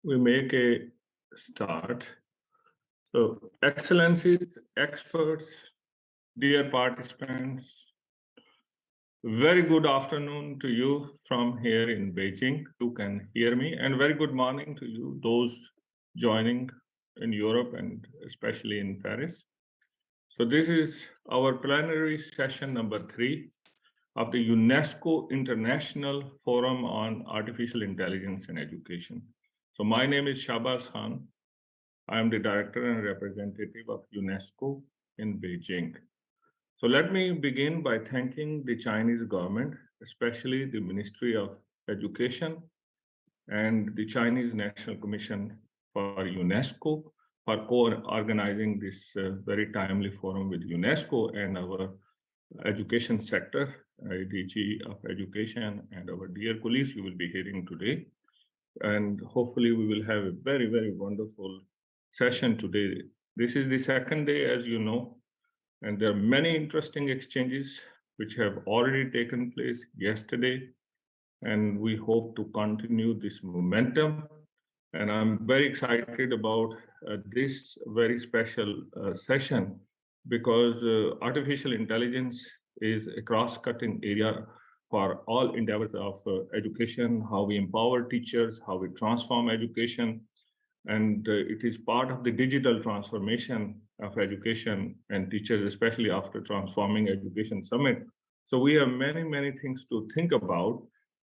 we make a start. So, excellencies, experts, dear participants, very good afternoon to you from here in Beijing, who can hear me, and very good morning to you, those joining in Europe and especially in Paris. So, this is our plenary session number 3 of the UNESCO International Forum on Artificial Intelligence in Education. So, my name is Shahbaz Khan. I am the director and representative of UNESCO in Beijing. So let me begin by thanking the Chinese government, especially the Ministry of Education and the Chinese National Commission for UNESCO for co-organizing this very timely forum with UNESCO and our education sector, DG of Education, and our dear colleagues you will be hearing today. And hopefully we will have a very, very wonderful session today. This is the second day, as you know, and there are many interesting exchanges which have already taken place yesterday, and we hope to continue this momentum. And I'm very excited about this very special session because artificial intelligence is a cross-cutting area for all endeavors of education, how we empower teachers, how we transform education, and it is part of the digital transformation of education and teachers, especially after transforming education summit. So we have many, many things to think about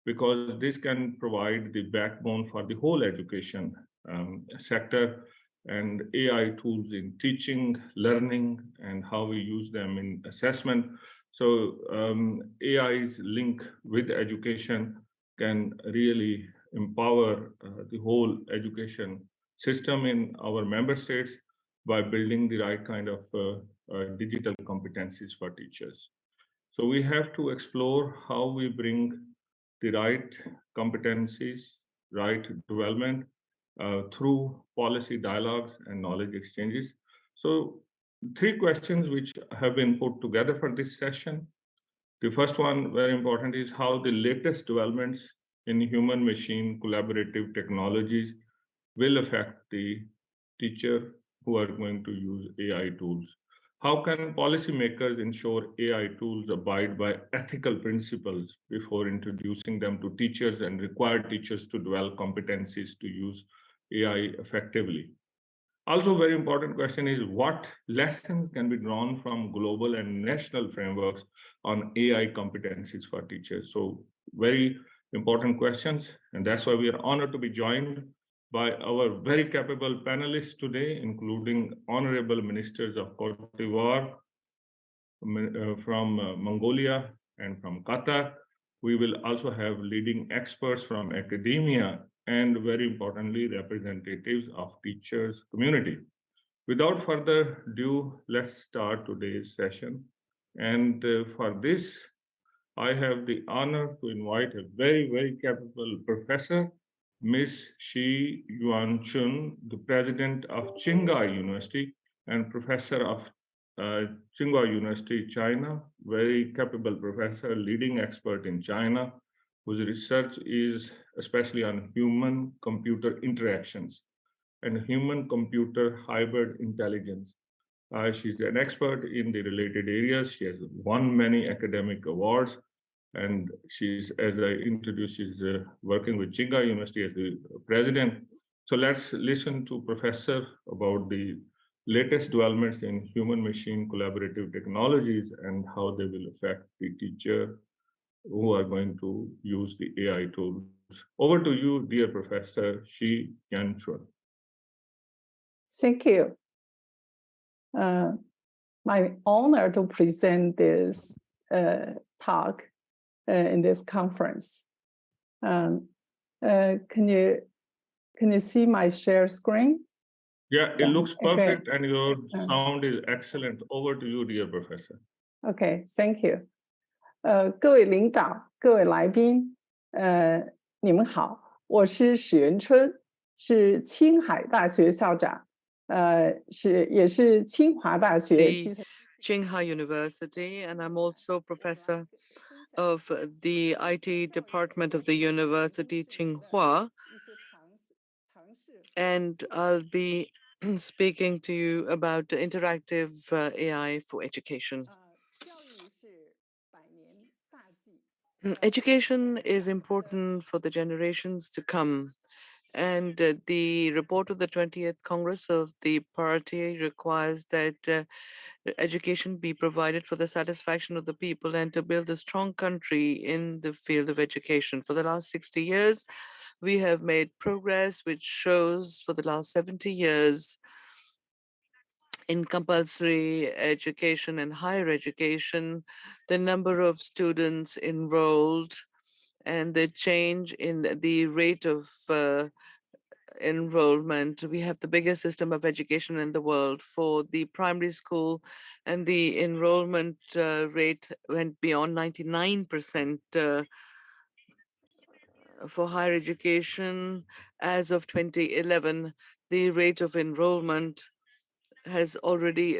because this can provide the backbone for the whole education sector, and AI tools in teaching, learning, and how we use them in assessment. So AI's link with education can really empower the whole education system in our member states by building the right kind of digital competencies for teachers. So we have to explore how we bring the right competencies, right development through policy dialogues and knowledge exchanges. So 3 questions which have been put together for this session. The first one, very important, is how the latest developments in human-machine collaborative technologies will affect the teacher who are going to use AI tools. How can policymakers ensure AI tools abide by ethical principles before introducing them to teachers and require teachers to develop competencies to use AI effectively? Also, very important question is what lessons can be drawn from global and national frameworks on AI competencies for teachers? So very important questions, and that's why we are honored to be joined by our very capable panelists today, including honorable ministers of Cote d'Ivoire, from Mongolia, and from Qatar. We will also have leading experts from academia and, very importantly, representatives of teachers community. Without further ado, let's start today's session. And for this, I have the honor to invite a very, very capable professor, Ms. Shi Yuan Chun, the president of Tsinghua University and professor of Tsinghua University, China, very capable professor, leading expert in China, whose research is especially on human-computer interactions and human-computer hybrid intelligence. She's an expert in the related areas. She has won many academic awards, and she's, as I introduced, she's working with Tsinghua University as the president. So let's listen to Professor about the latest developments in human-machine collaborative technologies and how they will affect the teacher who are going to use the AI tools. Over to you, dear Professor Shi Yan Chun. Thank you. My honor to present this talk in this conference. Can you see my share screen? Yeah, it looks perfect, and your sound is excellent. Over to you, dear Professor. Okay, thank you. 各位领导、各位来宾，你们好，我是许元春，是青海大学校长。也是清华大学 Tsinghua University, and I'm also professor of the IT department of the university Tsinghua. and I'll be speaking to you about interactive AI for education. Education is important for the generations to come. And the report of the 20th Congress of the party requires that education be provided for the satisfaction of the people and to build a strong country in the field of education. For the last 60 years, we have made progress, which shows for the last 70 years in compulsory education and higher education, the number of students enrolled and the change in the rate of enrollment. We have the biggest system of education in the world. For the primary school, and the enrollment rate went beyond 99%. For higher education, as of 2011, the rate of enrollment has already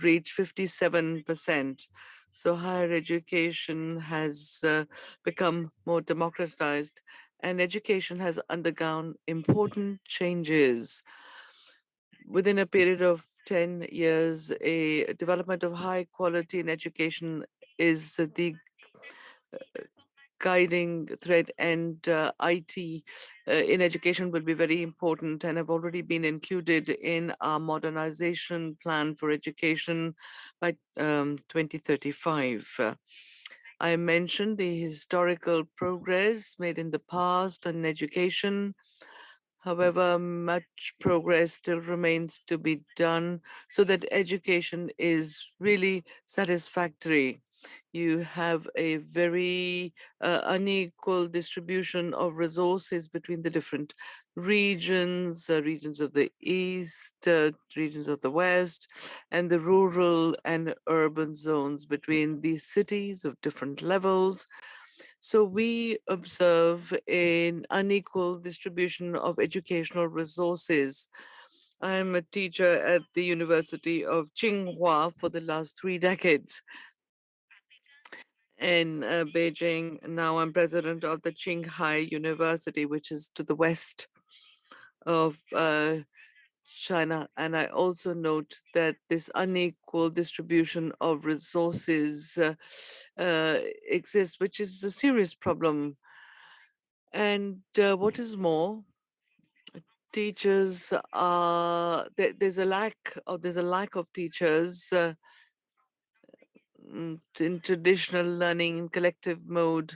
reached 57%. So higher education has become more democratized, and education has undergone important changes. Within a period of 10 years, a development of high quality in education is the guiding thread, and IT in education will be very important and have already been included in our modernization plan for education by 2035. I mentioned the historical progress made in the past on education. However, much progress still remains to be done so that education is really satisfactory. You have a very unequal distribution of resources between the different regions, regions of the East, regions of the West, and the rural and urban zones between these cities of different levels. So we observe an unequal distribution of educational resources. I'm a teacher at the University of Tsinghua for the last 3 decades in Beijing. Now I'm president of the Qinghai University, which is to the west of China. And I also note that this unequal distribution of resources exists, which is a serious problem. And what is more, teachers are there's a lack of teachers in traditional learning, in collective mode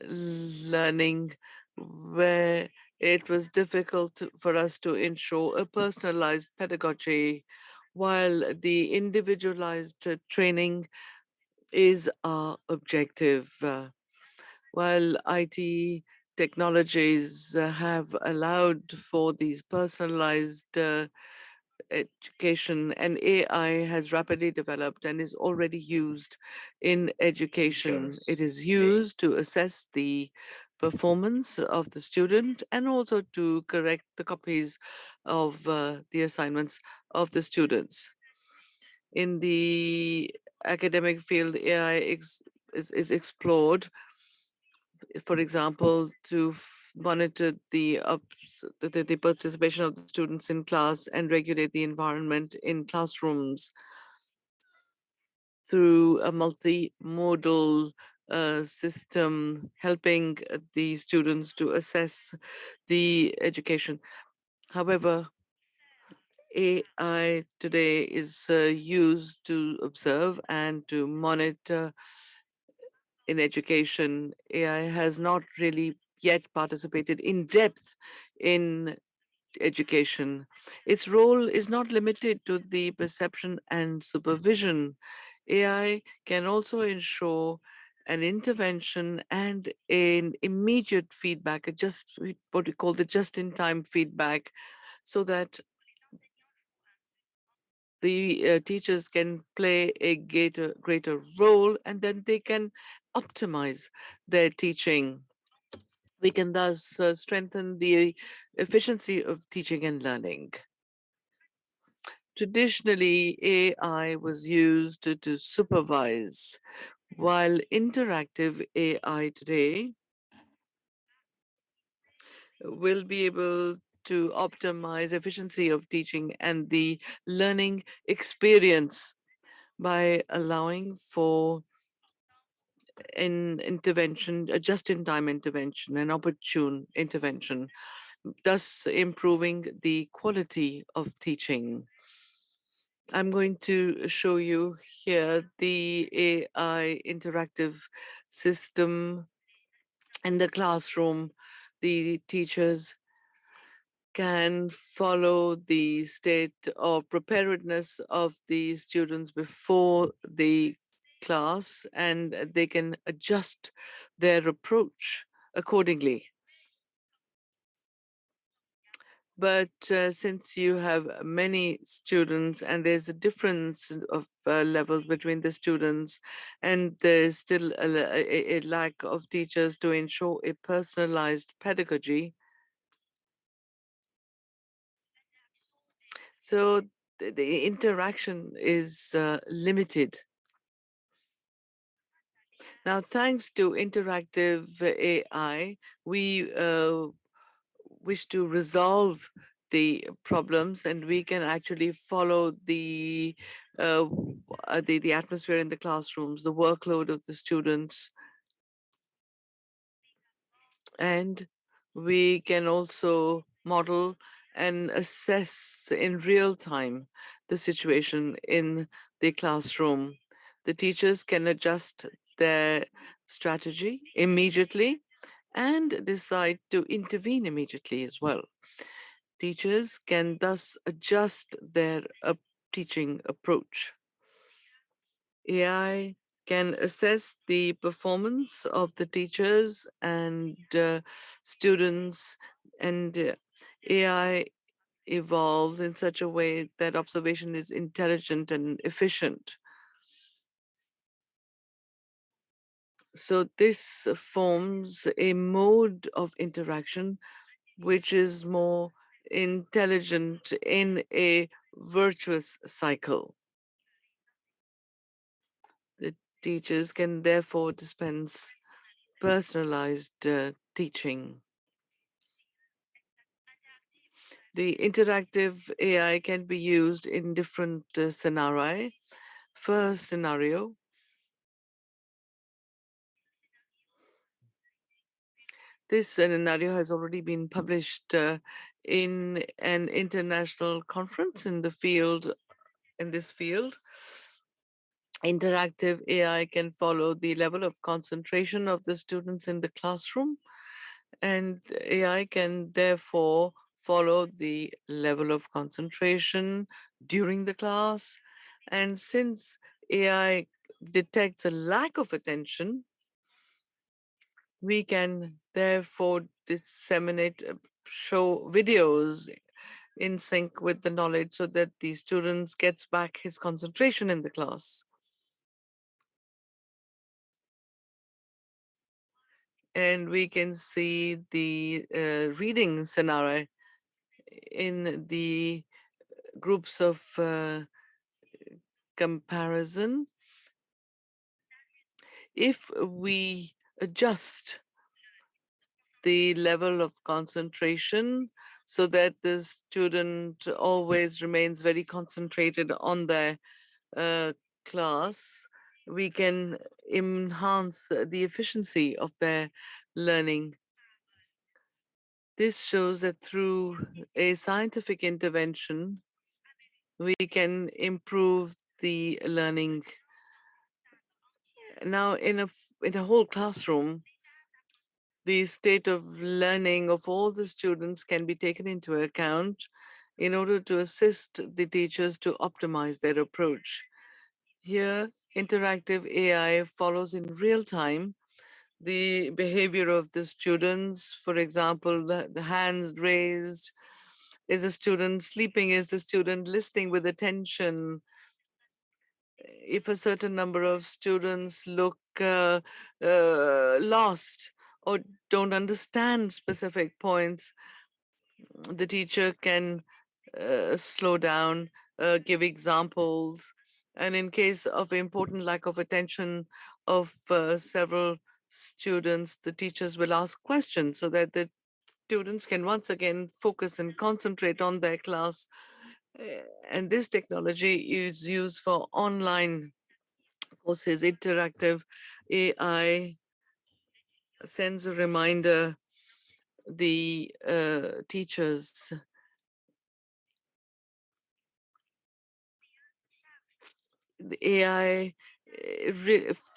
learning, where it was difficult for us to ensure a personalized pedagogy, while the individualized training is our objective. While IT technologies have allowed for these personalized education, and AI has rapidly developed and is already used in education. It is used to assess the performance of the student and also to correct the copies of the assignments of the students. In the academic field, AI is explored, for example, to monitor the participation of the students in class and regulate the environment in classrooms through a multimodal system, helping the students to assess the education. However, AI today is used to observe and to monitor in education. AI has not really yet participated in depth in education. Its role is not limited to the perception and supervision. AI can also ensure an intervention and an immediate feedback, what we call the just-in-time feedback, so that the teachers can play a greater role, and then they can optimize their teaching. We can thus strengthen the efficiency of teaching and learning. Traditionally, AI was used to supervise, while interactive AI today will be able to optimize efficiency of teaching and the learning experience by allowing for an intervention, a just-in-time intervention, an opportune intervention, thus improving the quality of teaching. I'm going to show you here the AI interactive system in the classroom. The teachers can follow the state of preparedness of the students before the class, and they can adjust their approach accordingly. But since you have many students and there's a difference of levels between the students, and there's still a lack of teachers to ensure a personalized pedagogy, so the interaction is limited. Now, thanks to interactive AI, we wish to resolve the problems, and we can actually follow the atmosphere in the classrooms, the workload of the students, and we can also model and assess in real time the situation in the classroom. The teachers can adjust their strategy immediately and decide to intervene immediately as well. Teachers can thus adjust their teaching approach. AI can assess the performance of the teachers and students, and AI evolves in such a way that observation is intelligent and efficient. So this forms a mode of interaction which is more intelligent in a virtuous cycle. The teachers can therefore dispense personalized teaching. The interactive AI can be used in different scenarios. First scenario, this scenario has already been published in an international conference in the field, in this field. Interactive AI can follow the level of concentration of the students in the classroom, and AI can therefore follow the level of concentration during the class. And since AI detects a lack of attention, we can therefore disseminate, show videos in sync with the knowledge so that the students gets back his concentration in the class. And we can see the reading scenario in the groups of comparison. If we adjust the level of concentration so that the student always remains very concentrated on their class, we can enhance the efficiency of their learning. This shows that through a scientific intervention, we can improve the learning. Now, in a whole classroom, the state of learning of all the students can be taken into account in order to assist the teachers to optimize their approach. Here, interactive AI follows in real time the behavior of the students. For example, the hands raised. Is the student sleeping? Is the student listening with attention? If a certain number of students look lost or don't understand specific points, the teacher can slow down, give examples. And in case of important lack of attention of several students, the teachers will ask questions so that the students can once again focus and concentrate on their class. And this technology is used for online courses. Interactive AI sends a reminder the teachers. The AI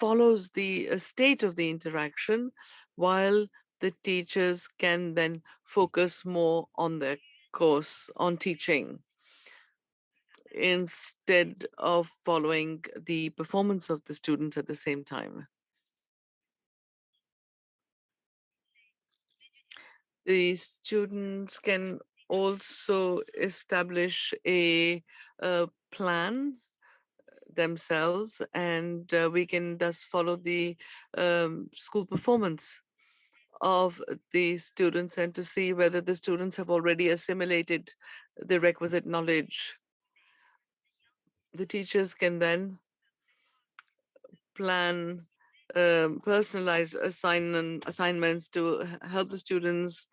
follows the state of the interaction, while the teachers can then focus more on their course, on teaching, instead of following the performance of the students at the same time. The students can also establish a plan themselves, and we can thus follow the school performance of the students and to see whether the students have already assimilated the requisite knowledge. The teachers can then plan personalized assignments to help the students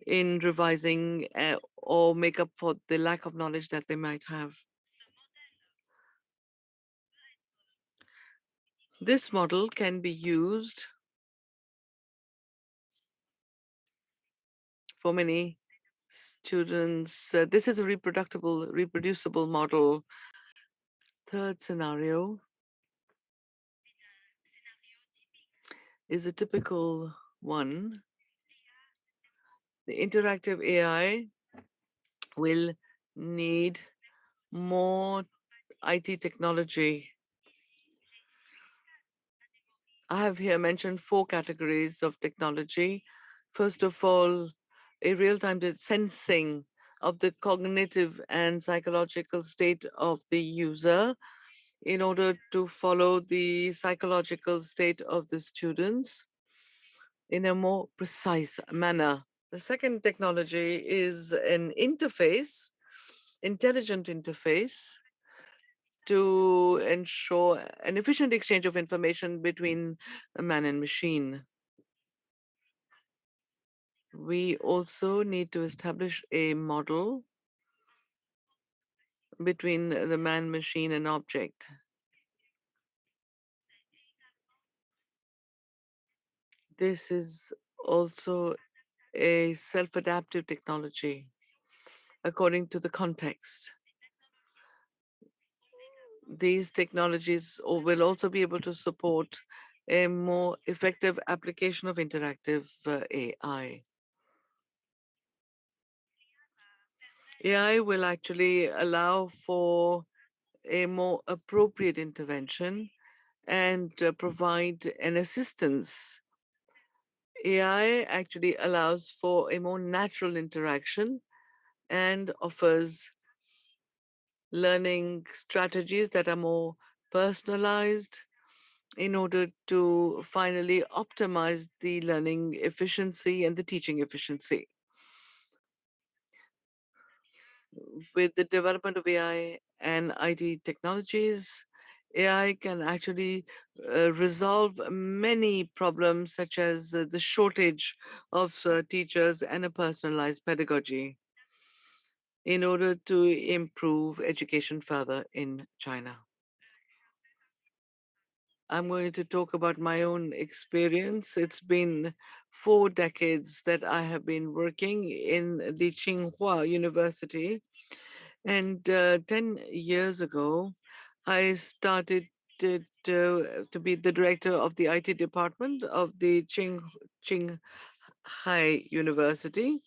in revising or make up for the lack of knowledge that they might have. This model can be used for many students. This is a reproducible model. Third scenario is a typical one. The interactive AI will need more IT technology. I have here mentioned 4 categories of technology. First of all, a real-time sensing of the cognitive and psychological state of the user in order to follow the psychological state of the students in a more precise manner. The second technology is an interface, intelligent interface, to ensure an efficient exchange of information between a man and machine. We also need to establish a model between the man, machine, and object. This is also a self-adaptive technology according to the context. These technologies will also be able to support a more effective application of interactive AI. AI will actually allow for a more appropriate intervention and provide an assistance. AI actually allows for a more natural interaction and offers learning strategies that are more personalized in order to finally optimize the learning efficiency and the teaching efficiency. With the development of AI and IT technologies, AI can actually resolve many problems, such as the shortage of teachers and a personalized pedagogy, in order to improve education further in China. I'm going to talk about my own experience. It's been 4 decades that I have been working in the Tsinghua University. And 10 years ago, I started to be the director of the IT department of the Qinghai University,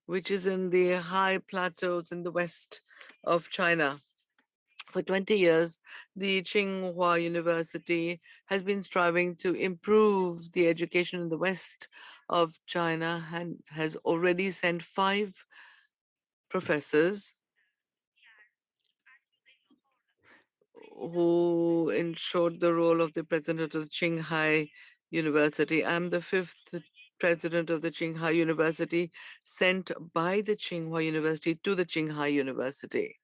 which is in the high plateaus in the west of China. For 20 years, the Tsinghua University has been striving to improve the education in the west of China and has already sent 5 professors who ensured the role of the president of Qinghai University. I'm the 5th president of the Qinghai University, sent by the Tsinghua University to the Qinghai University.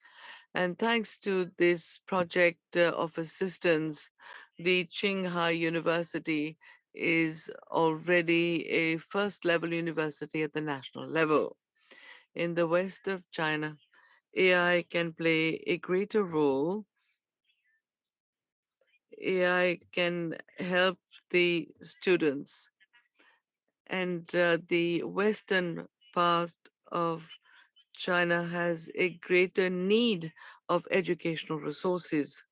And thanks to this project of assistance, the Qinghai University is already a first-level university at the national level. In the west of China, AI can play a greater role. AI can help the students, and the western part of China has a greater need of educational resources.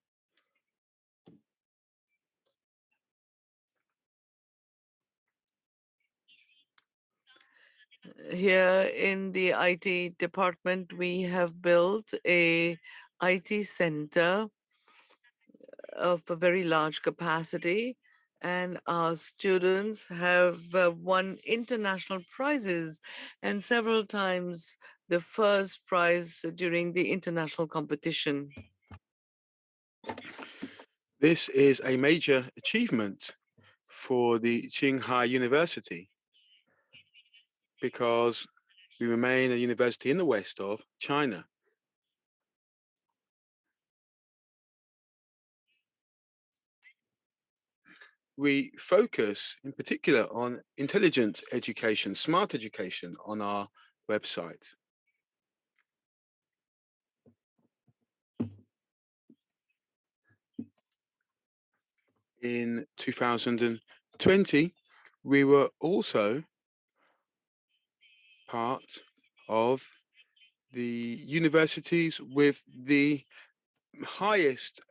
Here in the IT department, we have built a IT center of a very large capacity, and our students have won international prizes and several times the first prize during the international competition. This is a major achievement for the Qinghai University because we remain a university in the west of China. We focus in particular on intelligent education, smart education on our website. In 2020, we were also part of the universities with the highest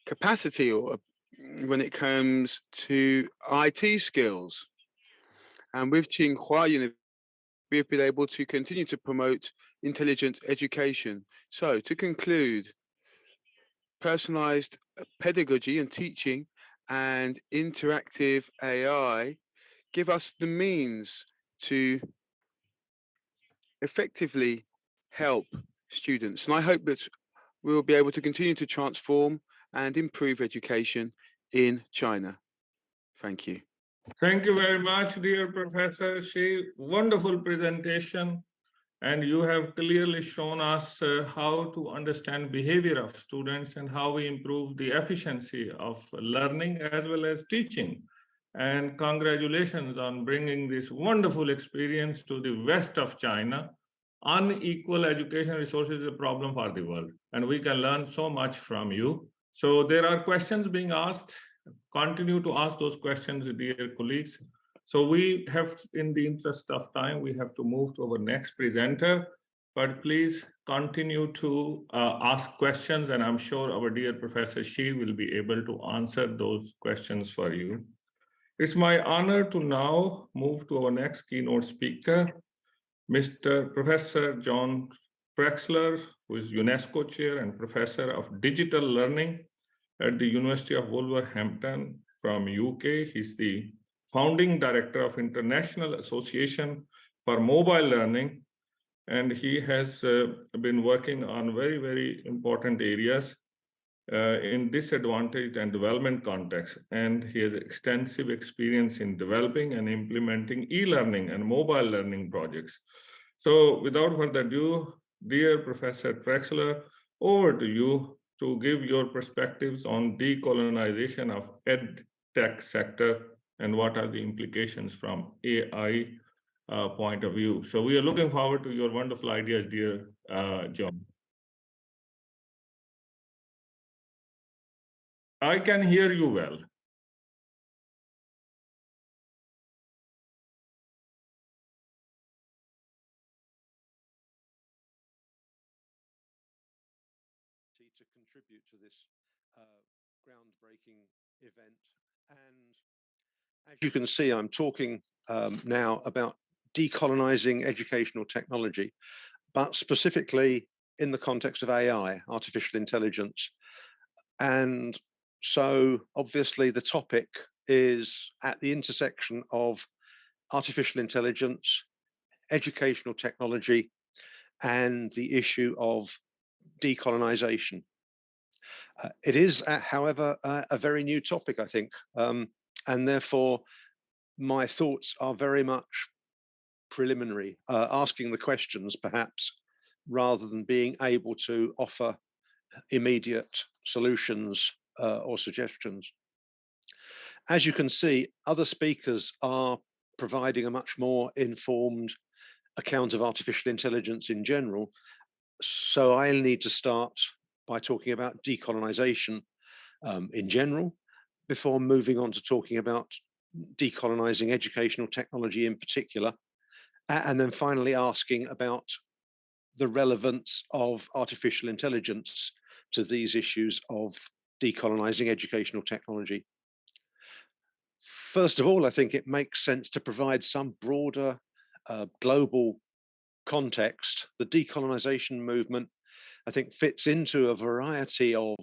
capacity or when it comes to IT skills. And with Tsinghua University, we have been able to continue to promote intelligent education. So to conclude, personalized pedagogy and teaching and interactive AI give us the means to effectively help students. And I hope that we will be able to continue to transform and improve education in China. Thank you. Thank you very much, dear Professor Shi. Wonderful presentation. And you have clearly shown us how to understand behavior of students and how we improve the efficiency of learning as well as teaching. And congratulations on bringing this wonderful experience to the west of China. Unequal education resources is a problem for the world, and we can learn so much from you. So there are questions being asked. Continue to ask those questions, dear colleagues. So we have, in the interest of time, we have to move to our next presenter, but please continue to ask questions, and I'm sure our dear Professor Shi will be able to answer those questions for you. It's my honor to now move to our next keynote speaker, Mr. Professor John Frexler, who is UNESCO Chair and Professor of Digital Learning at the University of Wolverhampton from UK. He's the founding director of International Association for Mobile Learning, and he has been working on very, very important areas in disadvantaged and development context. And he has extensive experience in developing and implementing e-learning and mobile learning projects. So without further ado, dear Professor Trexler, over to you to give your perspectives on decolonization of ed-tech sector and what are the implications from AI point of view. So we are looking forward to your wonderful ideas, dear John. I can hear you well. To contribute to this groundbreaking event. And as you can see, I'm talking now about decolonizing educational technology, but specifically in the context of AI, artificial intelligence. And so obviously the topic is at the intersection of artificial intelligence, educational technology, and the issue of decolonization. It is, however, a very new topic, I think, and therefore my thoughts are very much preliminary, asking the questions perhaps, rather than being able to offer immediate solutions or suggestions. as you can see, other speakers are providing a much more informed account of artificial intelligence in general. So I'll need to start by talking about decolonization in general, before moving on to talking about decolonizing educational technology in particular, and then finally asking about the relevance of artificial intelligence to these issues of decolonizing educational technology. First of all, I think it makes sense to provide some broader global context. The decolonization movement, I think, fits into a variety of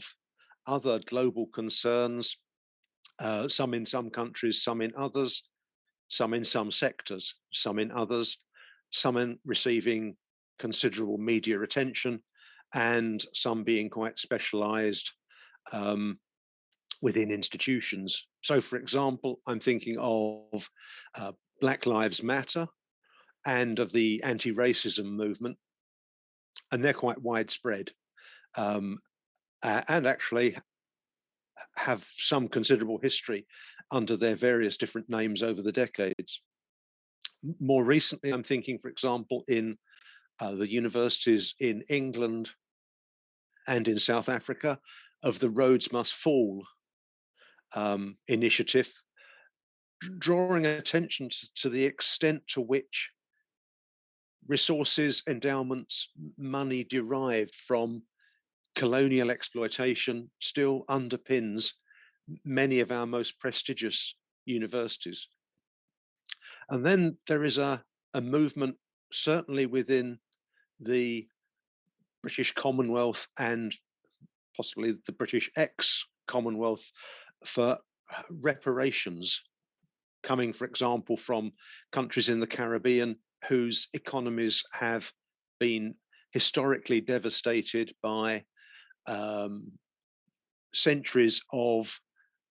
other global concerns, some in some countries, some in others, some in some sectors, some in others, some in receiving considerable media attention, and some being quite specialized within institutions. So, for example, I'm thinking of Black Lives Matter and of the anti-racism movement, and they're quite widespread, and actually have some considerable history under their various different names over the decades. More recently, I'm thinking, for example, in the universities in England and in South Africa, of the Rhodes Must Fall initiative, drawing attention to the extent to which resources, endowments, money derived from colonial exploitation still underpins many of our most prestigious universities. And then there is a movement, certainly within the British Commonwealth and possibly the British ex-Commonwealth, for reparations, coming, for example, from countries in the Caribbean whose economies have been historically devastated by centuries of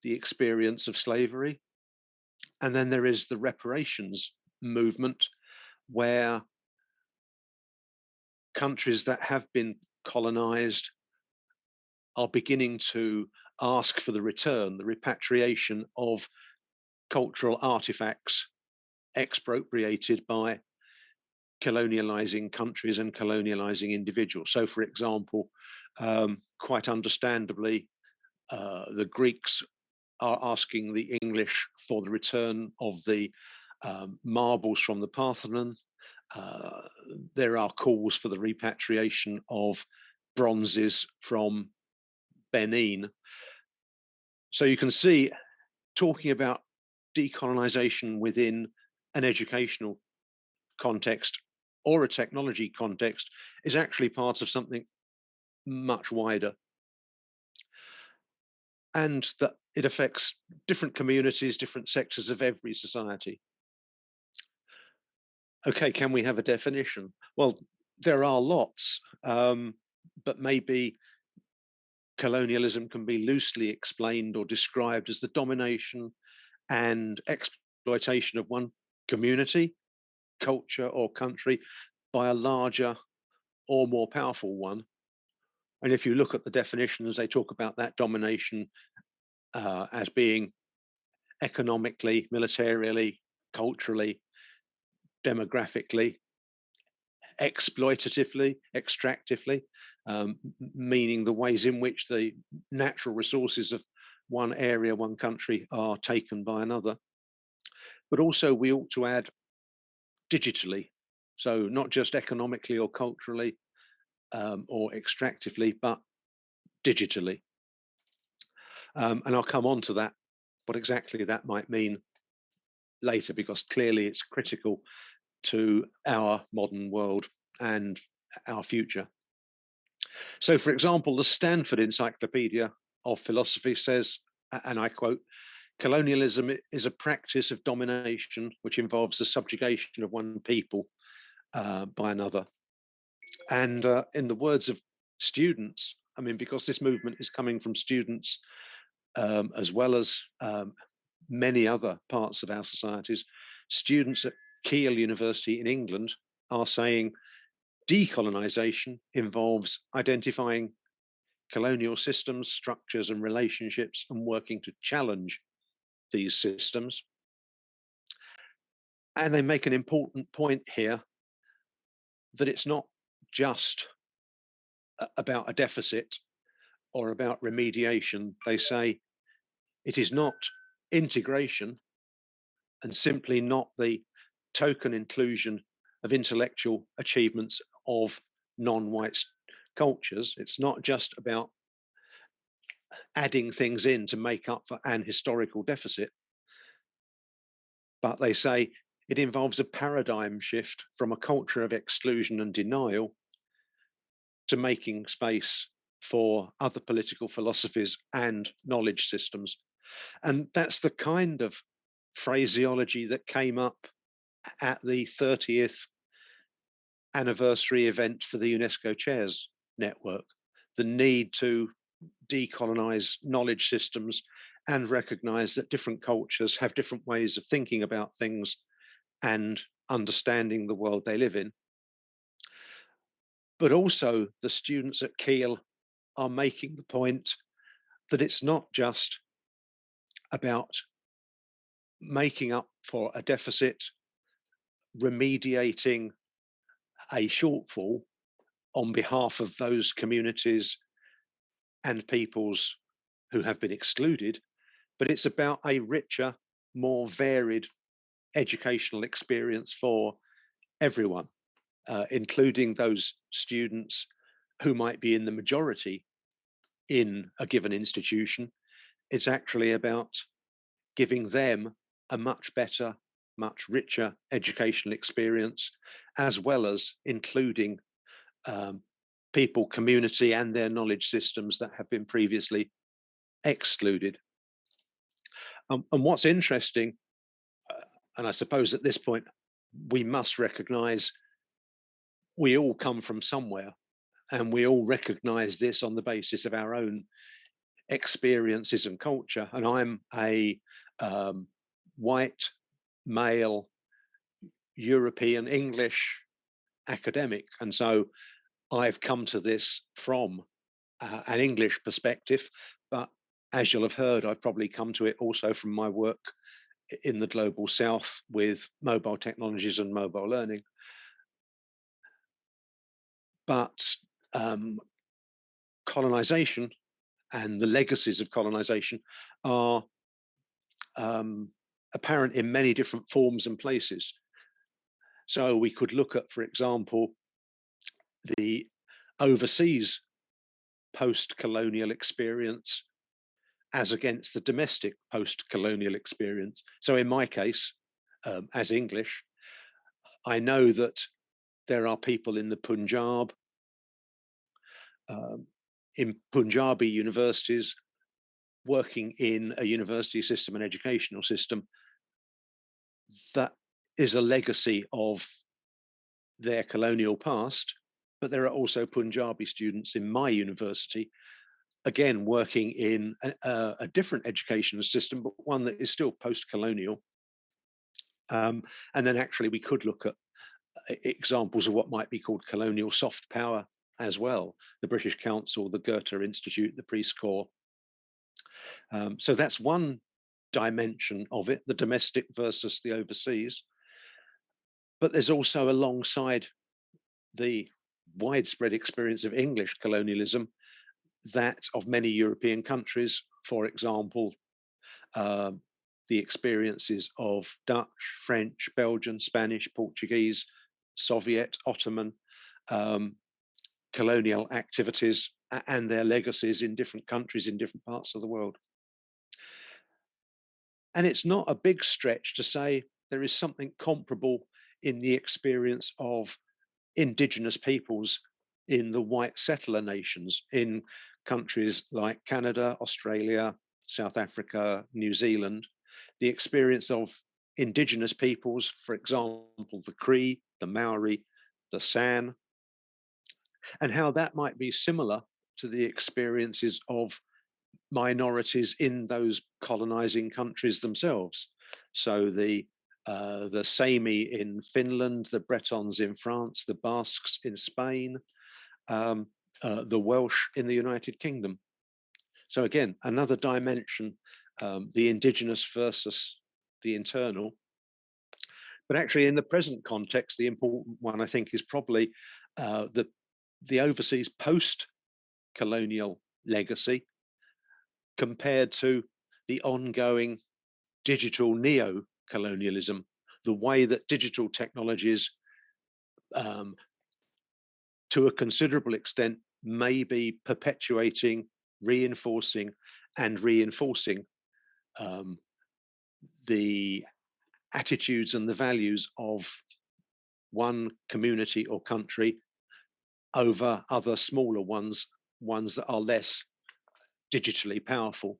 the experience of slavery. And then there is the reparations movement, where countries that have been colonized are beginning to ask for the return, the repatriation of cultural artifacts expropriated by colonializing countries and colonializing individuals. So, for example, quite understandably, the Greeks are asking the English for the return of the marbles from the Parthenon. There are calls for the repatriation of bronzes from Benin. So you can see, talking about decolonization within an educational context or a technology context is actually part of something much wider, and that it affects different communities, different sectors of every society. Okay, can we have a definition? Well, there are lots, but maybe colonialism can be loosely explained or described as the domination and exploitation of one community, culture, or country by a larger or more powerful one. And if you look at the definitions, they talk about that domination as being economically, militarily, culturally, demographically, exploitatively, extractively, meaning the ways in which the natural resources of one area, one country are taken by another. But also we ought to add digitally. So not just economically or culturally or extractively, but digitally. And I'll come on to that, what exactly that might mean later, because clearly it's critical to our modern world and our future. So, for example, the Stanford Encyclopedia of Philosophy says, and I quote, "Colonialism is a practice of domination which involves the subjugation of one people by another." And in the words of students, I mean, because this movement is coming from students as well as many other parts of our societies, students at Keele University in England are saying decolonization involves identifying colonial systems, structures, and relationships and working to challenge these systems. And they make an important point here that it's not just about a deficit or about remediation. They say it is not integration and simply not the token inclusion of intellectual achievements of non-white cultures. It's not just about adding things in to make up for an historical deficit, but they say it involves a paradigm shift from a culture of exclusion and denial to making space for other political philosophies and knowledge systems. And that's the kind of phraseology that came up at the 30th anniversary event for the UNESCO Chairs Network, the need to decolonize knowledge systems and recognize that different cultures have different ways of thinking about things and understanding the world they live in. But also the students at Kiel are making the point that it's not just about making up for a deficit, remediating a shortfall on behalf of those communities and peoples who have been excluded, but it's about a richer, more varied educational experience for everyone, including those students who might be in the majority in a given institution. It's actually about giving them a much better, much richer educational experience, as well as including people, community, and their knowledge systems that have been previously excluded. And what's interesting, and I suppose at this point, we must recognize we all come from somewhere, and we all recognize this on the basis of our own experiences and culture. And I'm a white, male, European English academic. And so I've come to this from an English perspective, but as you'll have heard, I've probably come to it also from my work in the global south with mobile technologies and mobile learning. But colonization and the legacies of colonization are apparent in many different forms and places. So we could look at, for example, the overseas post-colonial experience as against the domestic post-colonial experience. So in my case, as English, I know that there are people in the Punjab, in Punjabi universities, working in a university system and educational system that is a legacy of their colonial past. But there are also Punjabi students in my university, again, working in a different educational system, but one that is still post-colonial. And then actually we could look at examples of what might be called colonial soft power as well, the British Council, the Goethe Institute, the Peace Corps. So that's one dimension of it, the domestic versus the overseas. But there's also, alongside the widespread experience of English colonialism, that of many European countries, for example, the experiences of Dutch, French, Belgian, Spanish, Portuguese, Soviet, Ottoman colonial activities and their legacies in different countries in different parts of the world. And it's not a big stretch to say there is something comparable in the experience of indigenous peoples in the white settler nations in countries like Canada, Australia, South Africa, New Zealand. The experience of indigenous peoples, for example, the Cree, the Maori, the San, and how that might be similar to the experiences of minorities in those colonizing countries themselves. So the Sami in Finland, the Bretons in France, the Basques in Spain, the Welsh in the United Kingdom. So again, another dimension the indigenous versus the internal. But actually, in the present context, the important one, I think, is probably the overseas post-colonial legacy compared to the ongoing digital neo-colonialism, the way that digital technologies, to a considerable extent, may be perpetuating, reinforcing, and reinforcing the attitudes and the values of one community or country over other smaller ones that are less digitally powerful.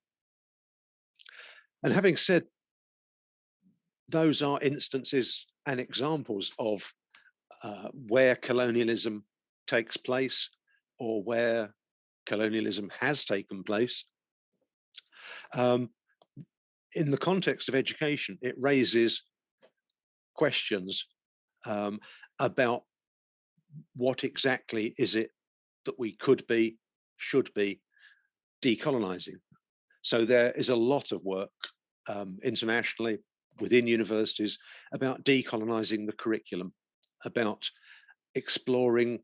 And having said, those are instances and examples of where colonialism takes place or where colonialism has taken place. In the context of education, it raises questions about what exactly is it that we could be, should be decolonizing. So there is a lot of work internationally within universities about decolonizing the curriculum, about exploring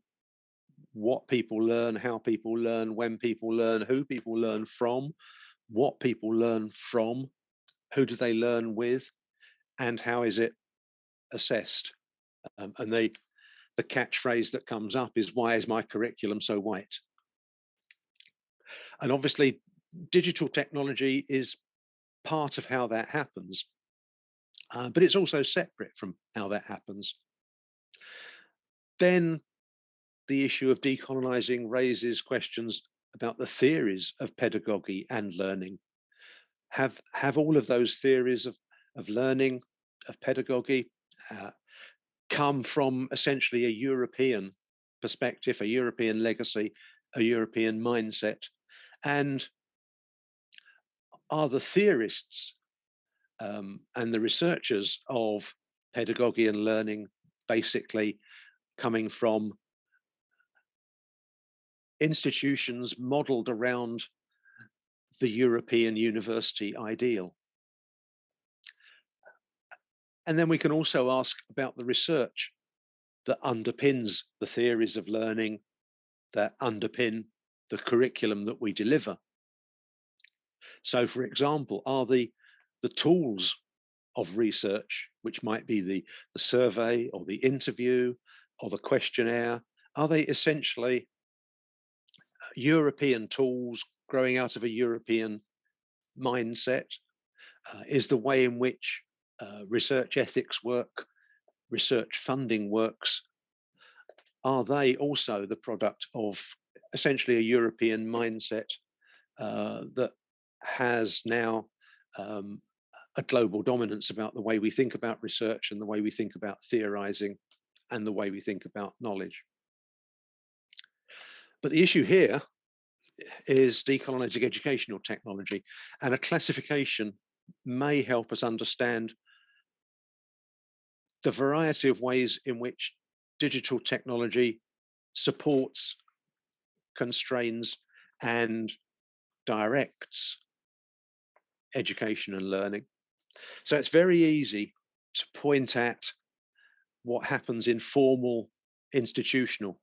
what people learn, how people learn, when people learn, who people learn from, what people learn from, who do they learn with, and how is it assessed. And the catchphrase that comes up is, why is my curriculum so white? And obviously, digital technology is part of how that happens, but it's also separate from how that happens. Then the issue of decolonizing raises questions about the theories of pedagogy and learning. Have all of those theories of learning, of pedagogy, come from essentially a European perspective, a European legacy, a European mindset? And are the theorists and the researchers of pedagogy and learning basically coming from institutions modeled around the European university ideal? And then we can also ask about the research that underpins the theories of learning, that underpin the curriculum that we deliver. So, for example, are the tools of research, which might be the survey or the interview or the questionnaire, are they essentially European tools growing out of a European mindset? Is the way in which research ethics work, research funding works, are they also the product of essentially a European mindset that has now a global dominance about the way we think about research and the way we think about theorizing and the way we think about knowledge? But the issue here is decolonizing educational technology, and a classification may help us understand the variety of ways in which digital technology supports, constrains, and directs education and learning. So it's very easy to point at what happens in formal institutional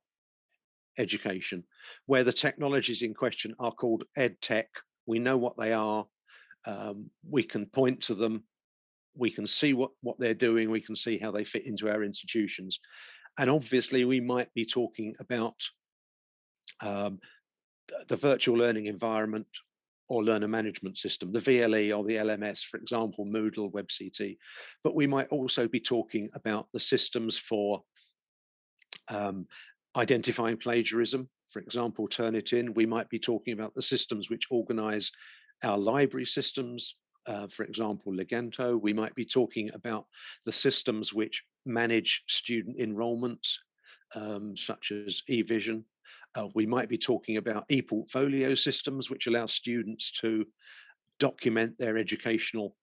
education, where the technologies in question are called ed tech. We know what they are. We can point to them. We can see what they're doing. We can see how they fit into our institutions. And obviously, we might be talking about the virtual learning environment or learner management system, the VLE or the LMS, for example, Moodle, WebCT. But we might also be talking about the systems for identifying plagiarism, for example, Turnitin. We might be talking about the systems which organize our library systems, for example, Leganto. We might be talking about the systems which manage student enrollments, such as eVision. We might be talking about e-portfolio systems, which allow students to document their educational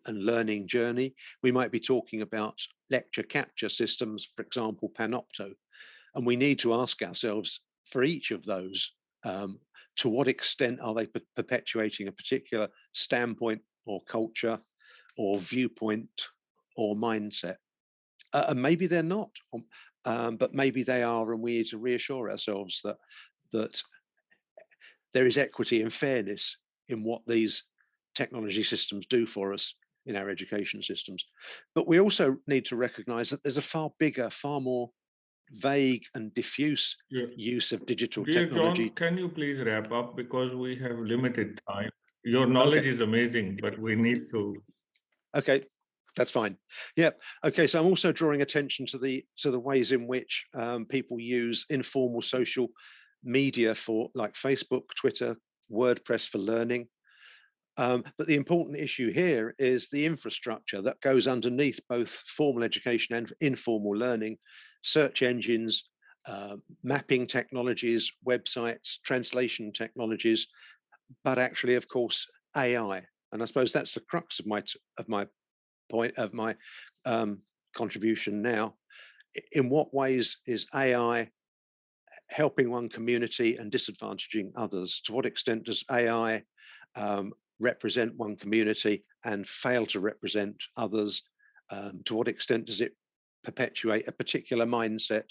and learning journey. We might be talking about lecture capture systems, for example, Panopto. And we need to ask ourselves for each of those, To what extent are they perpetuating a particular standpoint or culture or viewpoint or mindset? And maybe they're not, but maybe they are, and we need to reassure ourselves that there is equity and fairness in what these technology systems do for us in our education systems. But we also need to recognize that there's a far bigger, far more vague and diffuse use of digital Dear technology. John, can you please wrap up, because we have limited time. Your knowledge is amazing, but we need to. Okay, that's fine. Yeah. Okay. So I'm also drawing attention to the ways in which people use informal social media for, like, Facebook, Twitter, WordPress for learning. But the important issue here is the infrastructure that goes underneath both formal education and informal learning, search engines, mapping technologies, websites, translation technologies, but actually, of course, AI. And I suppose that's the crux of my contribution now. In what ways is AI helping one community and disadvantaging others? To what extent does AI represent one community and fail to represent others? To what extent does it perpetuate a particular mindset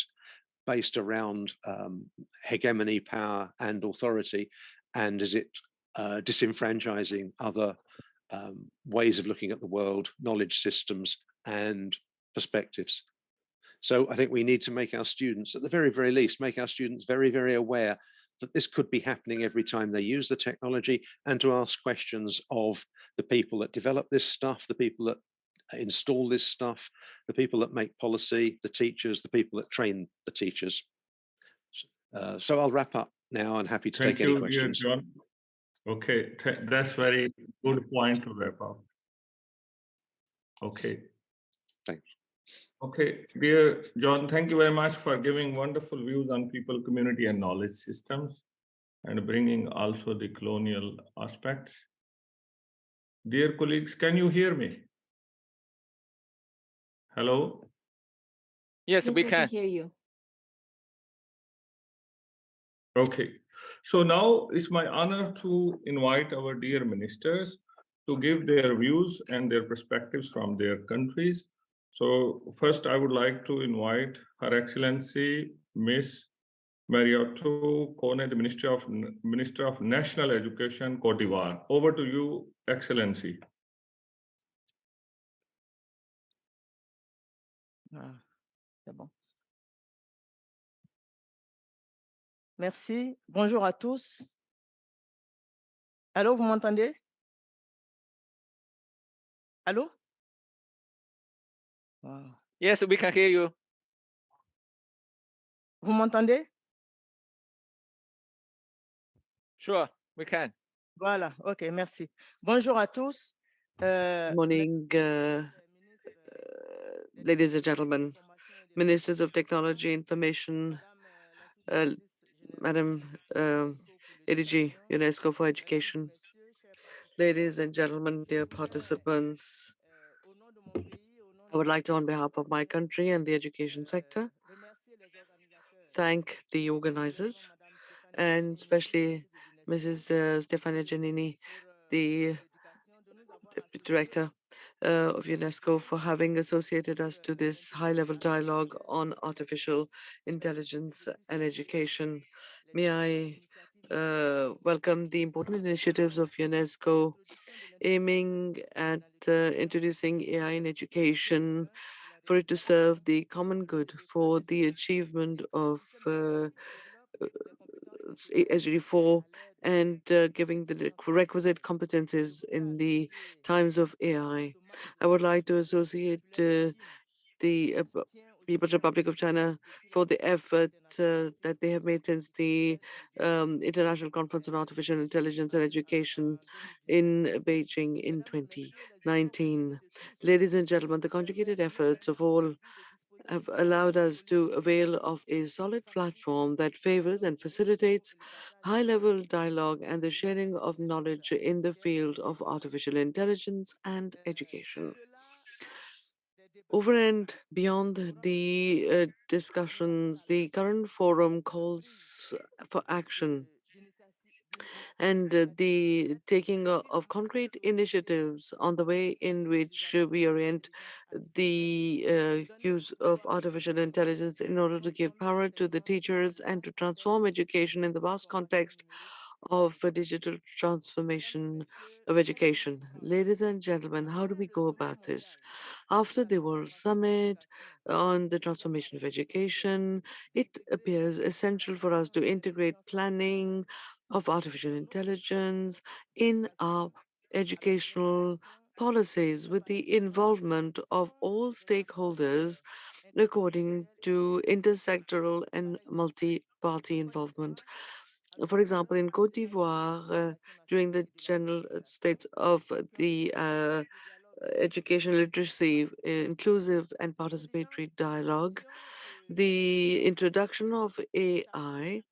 based around hegemony, power, and authority? And is it disenfranchising other ways of looking at the world, knowledge systems, and perspectives? So I think we need to make our students, at the very, very least, make our students very, very aware that this could be happening every time they use the technology, and to ask questions of the people that develop this stuff, the people that install this stuff, the people that make policy, the teachers, the people that train the teachers. So I'll wrap up now and happy to take any questions. Dear John. Okay, that's very good point to wrap up. Okay. Thanks. Okay, dear John, thank you very much for giving wonderful views on people, community, and knowledge systems, and bringing also the colonial aspects. Dear colleagues, can you hear me? Hello? Yes, we can hear you. Okay, so now it's my honor to invite our dear ministers to give their views and their perspectives from their countries. So first, I would like to invite Her Excellency Miss Mariotto Kone, the Minister of National Education, Cote d'Ivoire. Over to you, Excellency. C'est bon. Merci. Bonjour à tous. Allô, vous m'entendez? Allô? Wow. Yes, we can hear you. Vous m'entendez? Sure, we can. Voilà, ok, merci. Bonjour à tous. Good morning, ladies and gentlemen, ministers of technology, information, Madam ADG, UNESCO for Education, ladies and gentlemen, dear participants, I would like to, on behalf of my country and the education sector, thank the organizers, and especially Mrs. Stefania Giannini, the director of UNESCO, for having associated us to this high-level dialogue on artificial intelligence and education. May I welcome the important initiatives of UNESCO aiming at introducing AI in education for it to serve the common good for the achievement of SDG4 and giving the requisite competences in the times of AI. I would like to associate the People's Republic of China for the effort that they have made since the International Conference on Artificial Intelligence and Education in Beijing in 2019. Ladies and gentlemen, the conjugated efforts of all have allowed us to avail of a solid platform that favors and facilitates high-level dialogue and the sharing of knowledge in the field of artificial intelligence and education. Over and beyond the discussions, the current forum calls for action and the taking of concrete initiatives on the way in which we orient the use of artificial intelligence in order to give power to the teachers and to transform education in the vast context of a digital transformation of education. Ladies and gentlemen, how do we go about this? After the World Summit on the transformation of education, it appears essential for us to integrate planning of artificial intelligence in our educational policies with the involvement of all stakeholders according to intersectoral and multi-party involvement. For example, in Cote d'Ivoire, during the general states of the education literacy, inclusive and participatory dialogue, the introduction of AI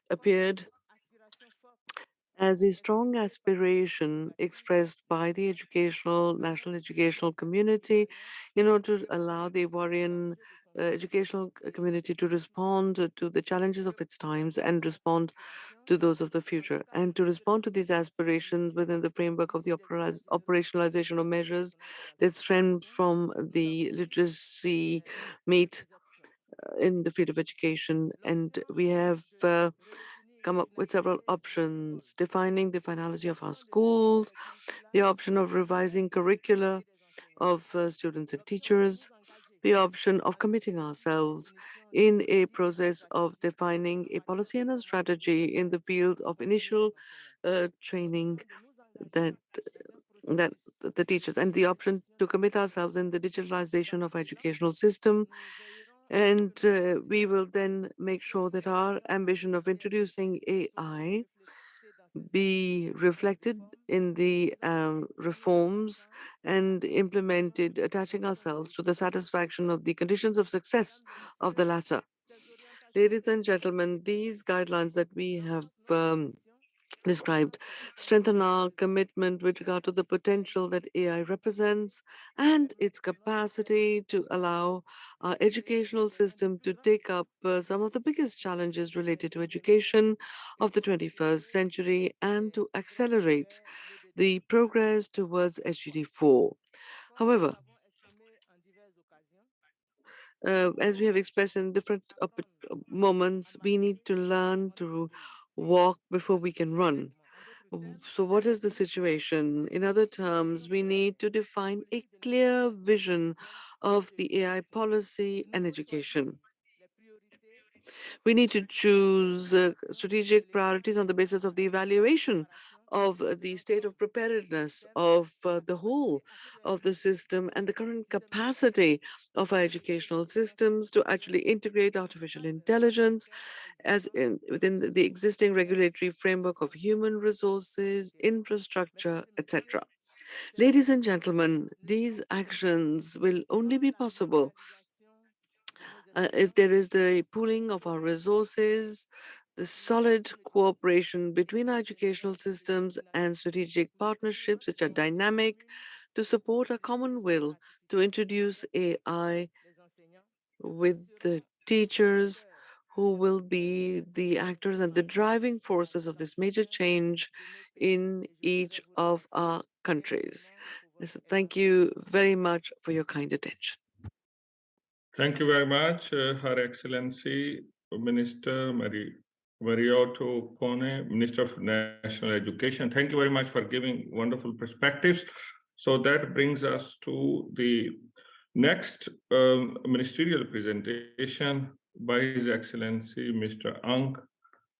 appeared as a strong aspiration expressed by the national educational community in order to allow the Ivorian educational community to respond to the challenges of its times and respond to those of the future, and to respond to these aspirations within the framework of the operationalization of measures that stem from the literacy meet in the field of education. And we have come up with several options, defining the finality of our schools, the option of revising curricula of students and teachers, the option of committing ourselves in a process of defining a policy and a strategy in the field of initial training that that the teachers, and the option to commit ourselves in the digitalization of educational system. And we will then make sure that our ambition of introducing AI be reflected in the reforms and implemented, attaching ourselves to the satisfaction of the conditions of success of the latter. Ladies and gentlemen, these guidelines that we have described strengthen our commitment with regard to the potential that AI represents and its capacity to allow our educational system to take up some of the biggest challenges related to education of the 21st century and to accelerate the progress towards HGD4. However, as we have expressed in different moments, we need to learn to walk before we can run. So, what is the situation? In other terms, we need to define a clear vision of the AI policy and education. We need to choose strategic priorities on the basis of the evaluation of the state of preparedness of the whole of the system and the current capacity of our educational systems to actually integrate artificial intelligence within the existing regulatory framework of human resources, infrastructure, etc. Ladies and gentlemen, these actions will only be possible if there is the pooling of our resources, the solid cooperation between our educational systems and strategic partnerships which are dynamic to support a common will to introduce AI with the teachers who will be the actors and the driving forces of this major change in each of our countries. So thank you very much for your kind attention. Thank you very much, Her Excellency Minister Mariotto Kone, Minister of National Education. Thank you very much for giving wonderful perspectives. So that brings us to the next ministerial presentation by His Excellency Mr. Ang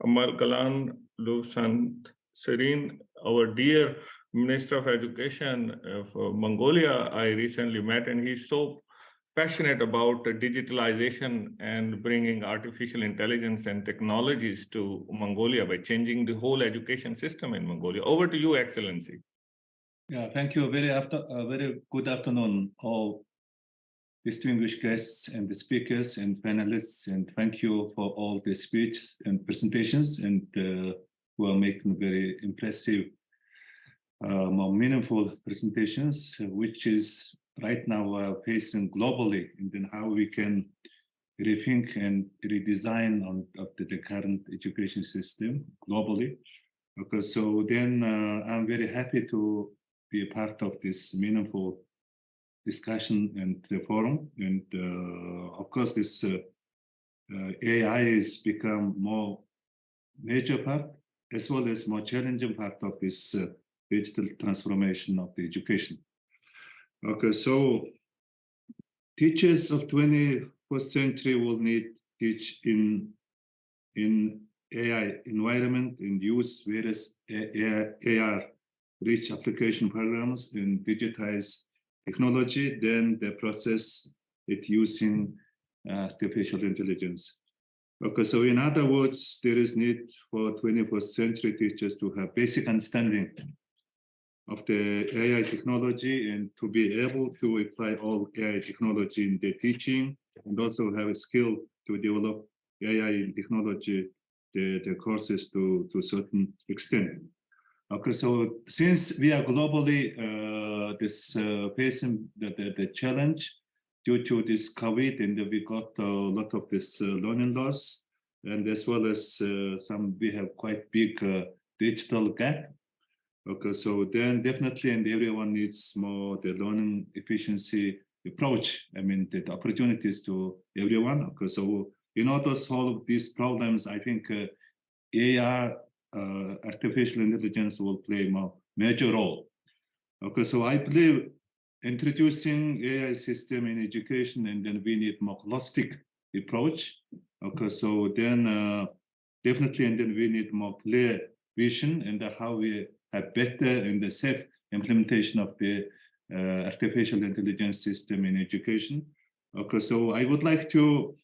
Amalgalan Lusant Serin, our dear Minister of Education of Mongolia. I recently met, and he's so passionate about digitalization and bringing artificial intelligence and technologies to Mongolia by changing the whole education system in Mongolia. Over to you, Excellency. Yeah, thank you. Very good afternoon, all distinguished guests and the speakers and panelists, and thank you for all the speeches and presentations, and who are making very impressive, more meaningful presentations, which is right now facing globally, and then how we can rethink and redesign of the current education system globally. Okay, so then I'm very happy to be a part of this meaningful discussion and the forum. And of course, this AI has become more major part as well as more challenging part of this digital transformation of the education. Okay, so teachers of 21st century will need teach in AI environment and use various AR-rich application programs and digitize technology, then the process it using artificial intelligence. Okay, so in other words, there is need for 21st century teachers to have basic understanding of the AI technology and to be able to apply all AI technology in their teaching, and also have a skill to develop AI in technology, the courses to a certain extent. Okay, so since we are globally facing the challenge due to this COVID, and we got a lot of this learning loss, and as well as we have quite big digital gap. Okay, so then definitely, and everyone needs more the learning efficiency approach. I mean, the opportunities to everyone. Okay, so in order to solve these problems, I think AR, artificial intelligence, will play a more major role. Okay, so I believe introducing AI system in education, and then we need more holistic approach. Okay, so then definitely, and then we need more clear vision and how we have better and the safe implementation of the artificial intelligence system in education. Okay, so I would like to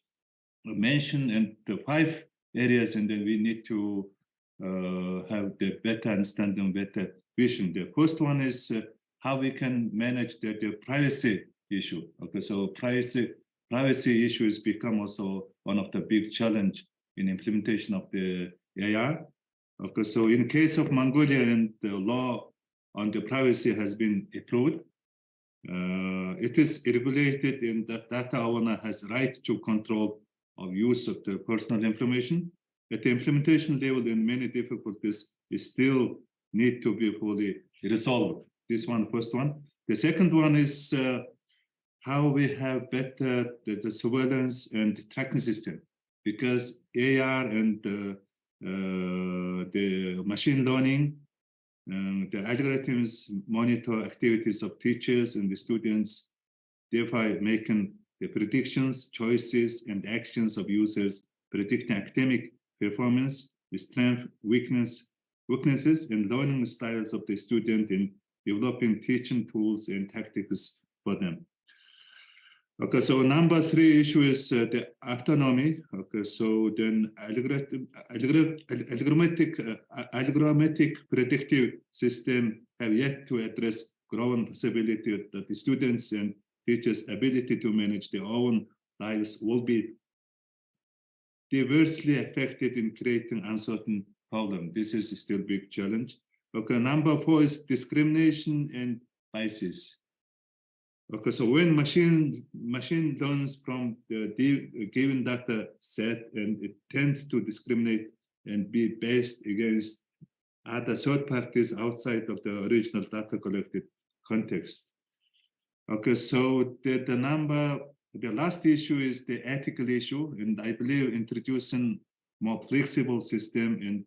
mention the 5 areas, and then we need to have the better understanding, better vision. The first one is how we can manage the privacy issue. Okay, so privacy issues become also one of the big challenge in implementation of the AI. Okay, so in case of Mongolia, and the law on the privacy has been approved, it is regulated in that data owner has right to control of use of the personal information. At the implementation level, in many difficulties still need to be fully resolved. This one, first one. The second one is how we have better the surveillance and tracking system, because AR and the machine learning, the algorithms monitor activities of teachers and the students, thereby making the predictions, choices, and actions of users, predicting academic performance, strength, weaknesses, and learning styles of the student, in developing teaching tools and tactics for them. Okay, so number 3 issue is the autonomy. Okay, so then algorithmic predictive system have yet to address growing possibility that the students and teachers' ability to manage their own lives will be diversely affected in creating uncertain problem. This is still a big challenge. Okay, number 4 is discrimination and biases. Okay, so when machine learns from the given data set, and it tends to discriminate and be based against other third parties outside of the original data collected context. Okay, so the last issue is the ethical issue, and I believe introducing more flexible system and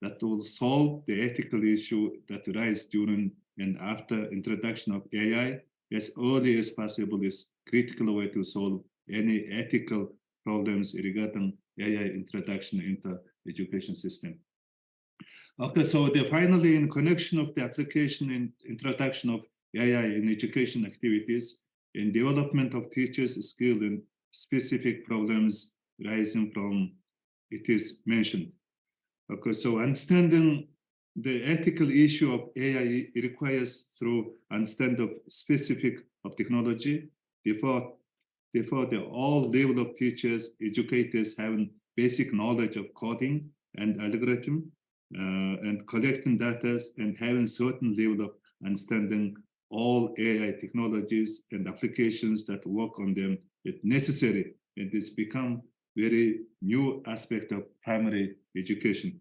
that will solve the ethical issue that arises during and after introduction of AI as early as possible is critical way to solve any ethical problems regarding AI introduction into education system. Okay, so finally, in connection of the application and introduction of AI in education activities, in development of teachers' skill in specific problems rising from it is mentioned. Okay, so understanding the ethical issue of AI requires through understanding of specific of technology. Therefore, the all level of teachers, educators having basic knowledge of coding and algorithm and collecting data and having certain level of understanding all AI technologies and applications that work on them is necessary. And this become very new aspect of primary education.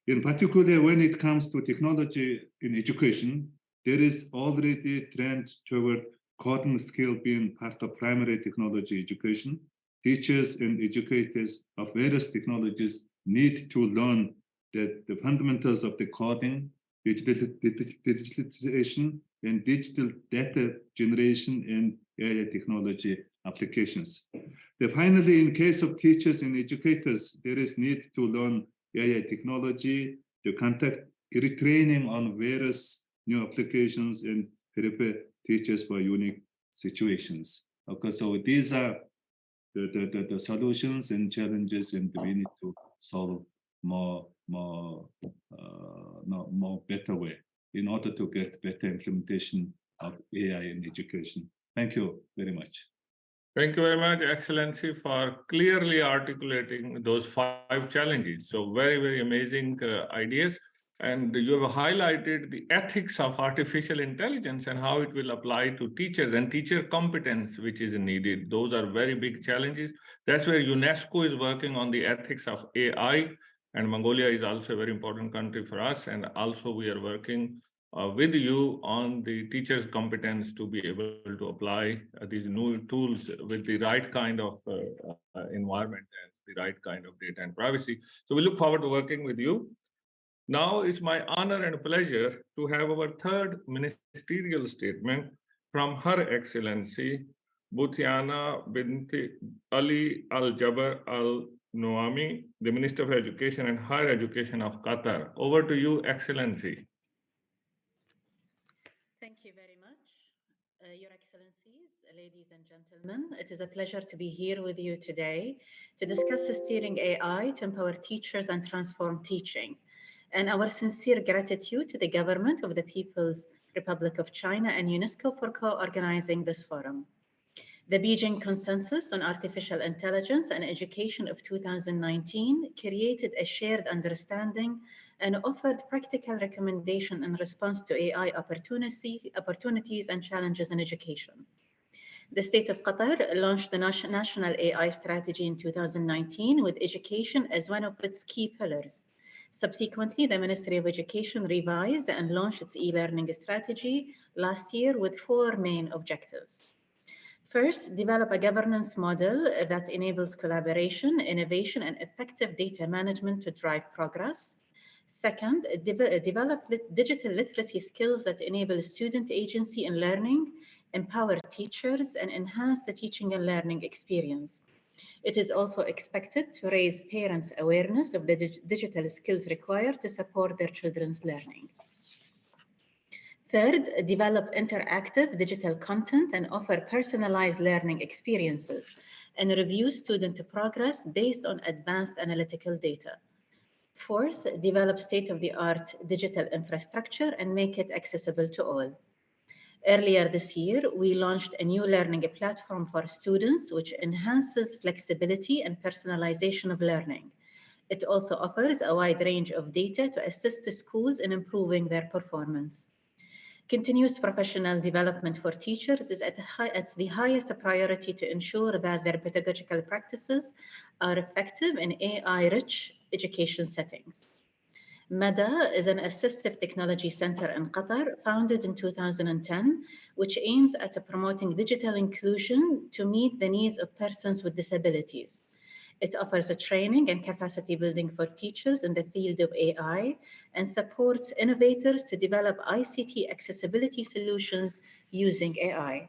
In particular, when it comes to technology in education, there is already a trend toward coding skill being part of primary technology education. Teachers and educators of various technologies need to learn the fundamentals of the coding, digitalization, and digital data generation and AI technology applications. Finally, in case of teachers and educators, there is need to learn AI technology, to conduct retraining on various new applications and prepare teachers for unique situations. Okay, so these are the solutions and challenges, and we need to solve more better way in order to get better implementation of AI in education. Thank you very much. Thank you very much, Excellency, for clearly articulating those 5 challenges. So very, very amazing ideas. And you have highlighted the ethics of artificial intelligence and how it will apply to teachers and teacher competence, which is needed. Those are very big challenges. That's where UNESCO is working on the ethics of AI. And Mongolia is also a very important country for us. And also we are working with you on the teachers' competence to be able to apply these new tools with the right kind of environment and the right kind of data and privacy. So we look forward to working with you. Now it's my honor and pleasure to have our 3rd ministerial statement from Her Excellency Butiana Binti Ali Al-Jaber Al-Noami, the Minister for Education and Higher Education of Qatar. Over to you, Excellency. Thank you very much, Your Excellencies, ladies and gentlemen. It is a pleasure to be here with you today to discuss steering AI to empower teachers and transform teaching, and our sincere gratitude to the government of the People's Republic of China and UNESCO for co-organizing this forum. The Beijing Consensus on Artificial Intelligence and Education of 2019 created a shared understanding and offered practical recommendation in response to AI opportunities and challenges in education. The State of Qatar launched the National AI Strategy in 2019 with education as one of its key pillars. Subsequently, the Ministry of Education revised and launched its e-learning strategy last year with 4 main objectives. First, develop a governance model that enables collaboration, innovation, and effective data management to drive progress. Second, develop digital literacy skills that enable student agency in learning, empower teachers, and enhance the teaching and learning experience. It is also expected to raise parents' awareness of the digital skills required to support their children's learning. Third, develop interactive digital content and offer personalized learning experiences and review student progress based on advanced analytical data. Fourth, develop state-of-the-art digital infrastructure and make it accessible to all. Earlier this year, we launched a new learning platform for students, which enhances flexibility and personalization of learning. It also offers a wide range of data to assist schools in improving their performance. Continuous professional development for teachers is at the highest priority to ensure that their pedagogical practices are effective in AI-rich education settings. MADA is an assistive technology center in Qatar, founded in 2010, which aims at promoting digital inclusion to meet the needs of persons with disabilities. It offers a training and capacity building for teachers in the field of AI and supports innovators to develop ICT accessibility solutions using AI.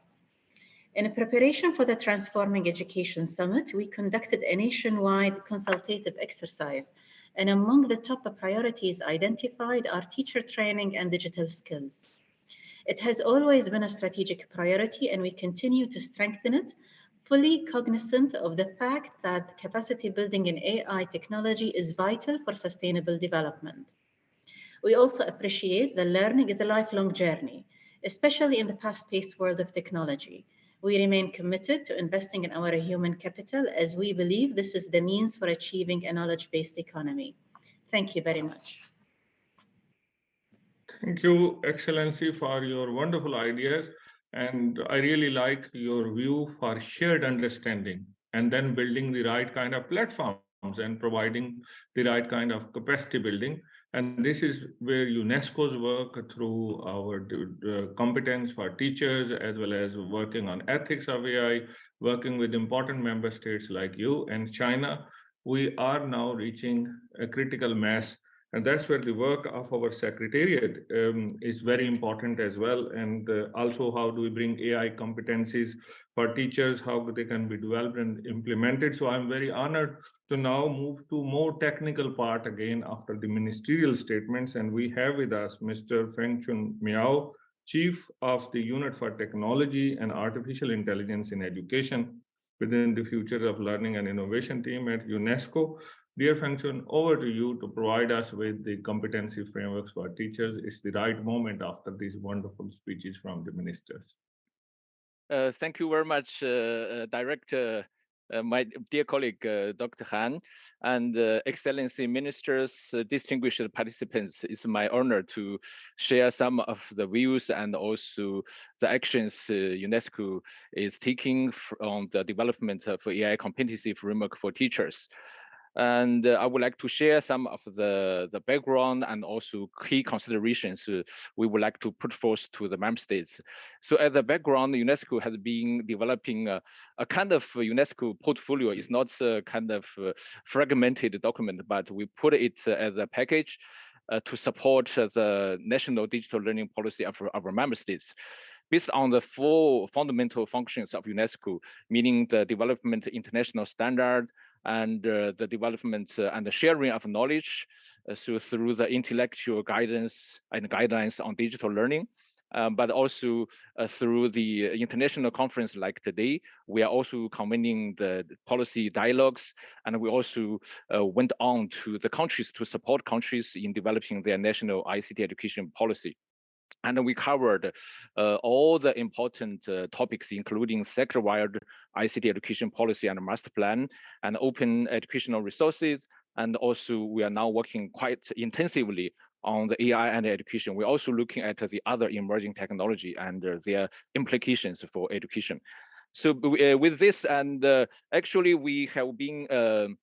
In preparation for the Transforming Education Summit, we conducted a nationwide consultative exercise, and among the top priorities identified are teacher training and digital skills. It has always been a strategic priority, and we continue to strengthen it, fully cognizant of the fact that capacity building in AI technology is vital for sustainable development. We also appreciate that learning is a lifelong journey, especially in the fast-paced world of technology. We remain committed to investing in our human capital as we believe this is the means for achieving a knowledge-based economy. Thank you very much. Thank you, Excellency, for your wonderful ideas. And I really like your view for shared understanding and then building the right kind of platforms and providing the right kind of capacity building. And this is where UNESCO's work through our competence for teachers, as well as working on ethics of AI, working with important member states like you and China, we are now reaching a critical mass. And that's where the work of our secretariat is very important as well. And also, how do we bring AI competencies for teachers, how they can be developed and implemented. So I'm very honored to now move to more technical part again after the ministerial statements. And we have with us Mr. Fengchun Miao, Chief of the Unit for Technology and Artificial Intelligence in Education within the Future of Learning and Innovation team at UNESCO. Dear Fengchun, over to you to provide us with the competency frameworks for teachers. It's the right moment after these wonderful speeches from the ministers. Thank you very much, Director, my dear colleague, Dr. Han, and Excellency Ministers, distinguished participants. It's my honor to share some of the views and also the actions UNESCO is taking on the development of AI competency framework for teachers. And I would like to share some of the background and also key considerations we would like to put forth to the member states. So as the background, UNESCO has been developing a kind of UNESCO portfolio. It's not a kind of fragmented document, but we put it as a package to support the national digital learning policy of our member states. Based on the four fundamental functions of UNESCO, meaning the development international standard, and the development and the sharing of knowledge through the intellectual guidance and guidelines on digital learning, but also through the international conference like today, we are also convening the policy dialogues, and we also went on to the countries to support countries in developing their national ICT education policy. And we covered all the important topics, including sector-wide ICT education policy and master plan, and open educational resources. And also, we are now working quite intensively on the AI and education. We're also looking at the other emerging technology and their implications for education. So with this, and actually, we have been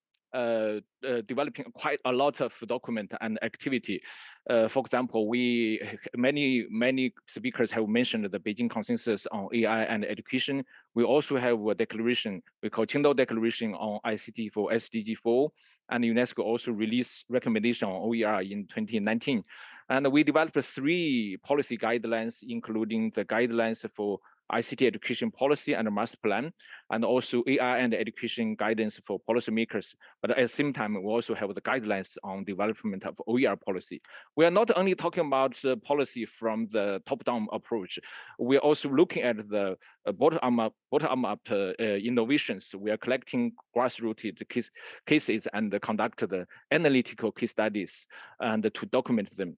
developing quite a lot of document and activity. For example, many speakers have mentioned the Beijing Consensus on AI and Education. We also have a declaration we call Qingdao Declaration on ICT for SDG 4, and UNESCO also released recommendation on OER in 2019. And we developed 3 policy guidelines, including the guidelines for ICT education policy and a master plan, and also AI and education guidance for policymakers. But at the same time, we also have the guidelines on development of OER policy. We are not only talking about policy from the top-down approach, we are also looking at the bottom-up innovations. We are collecting grassroots cases and conduct the analytical case studies and to document them.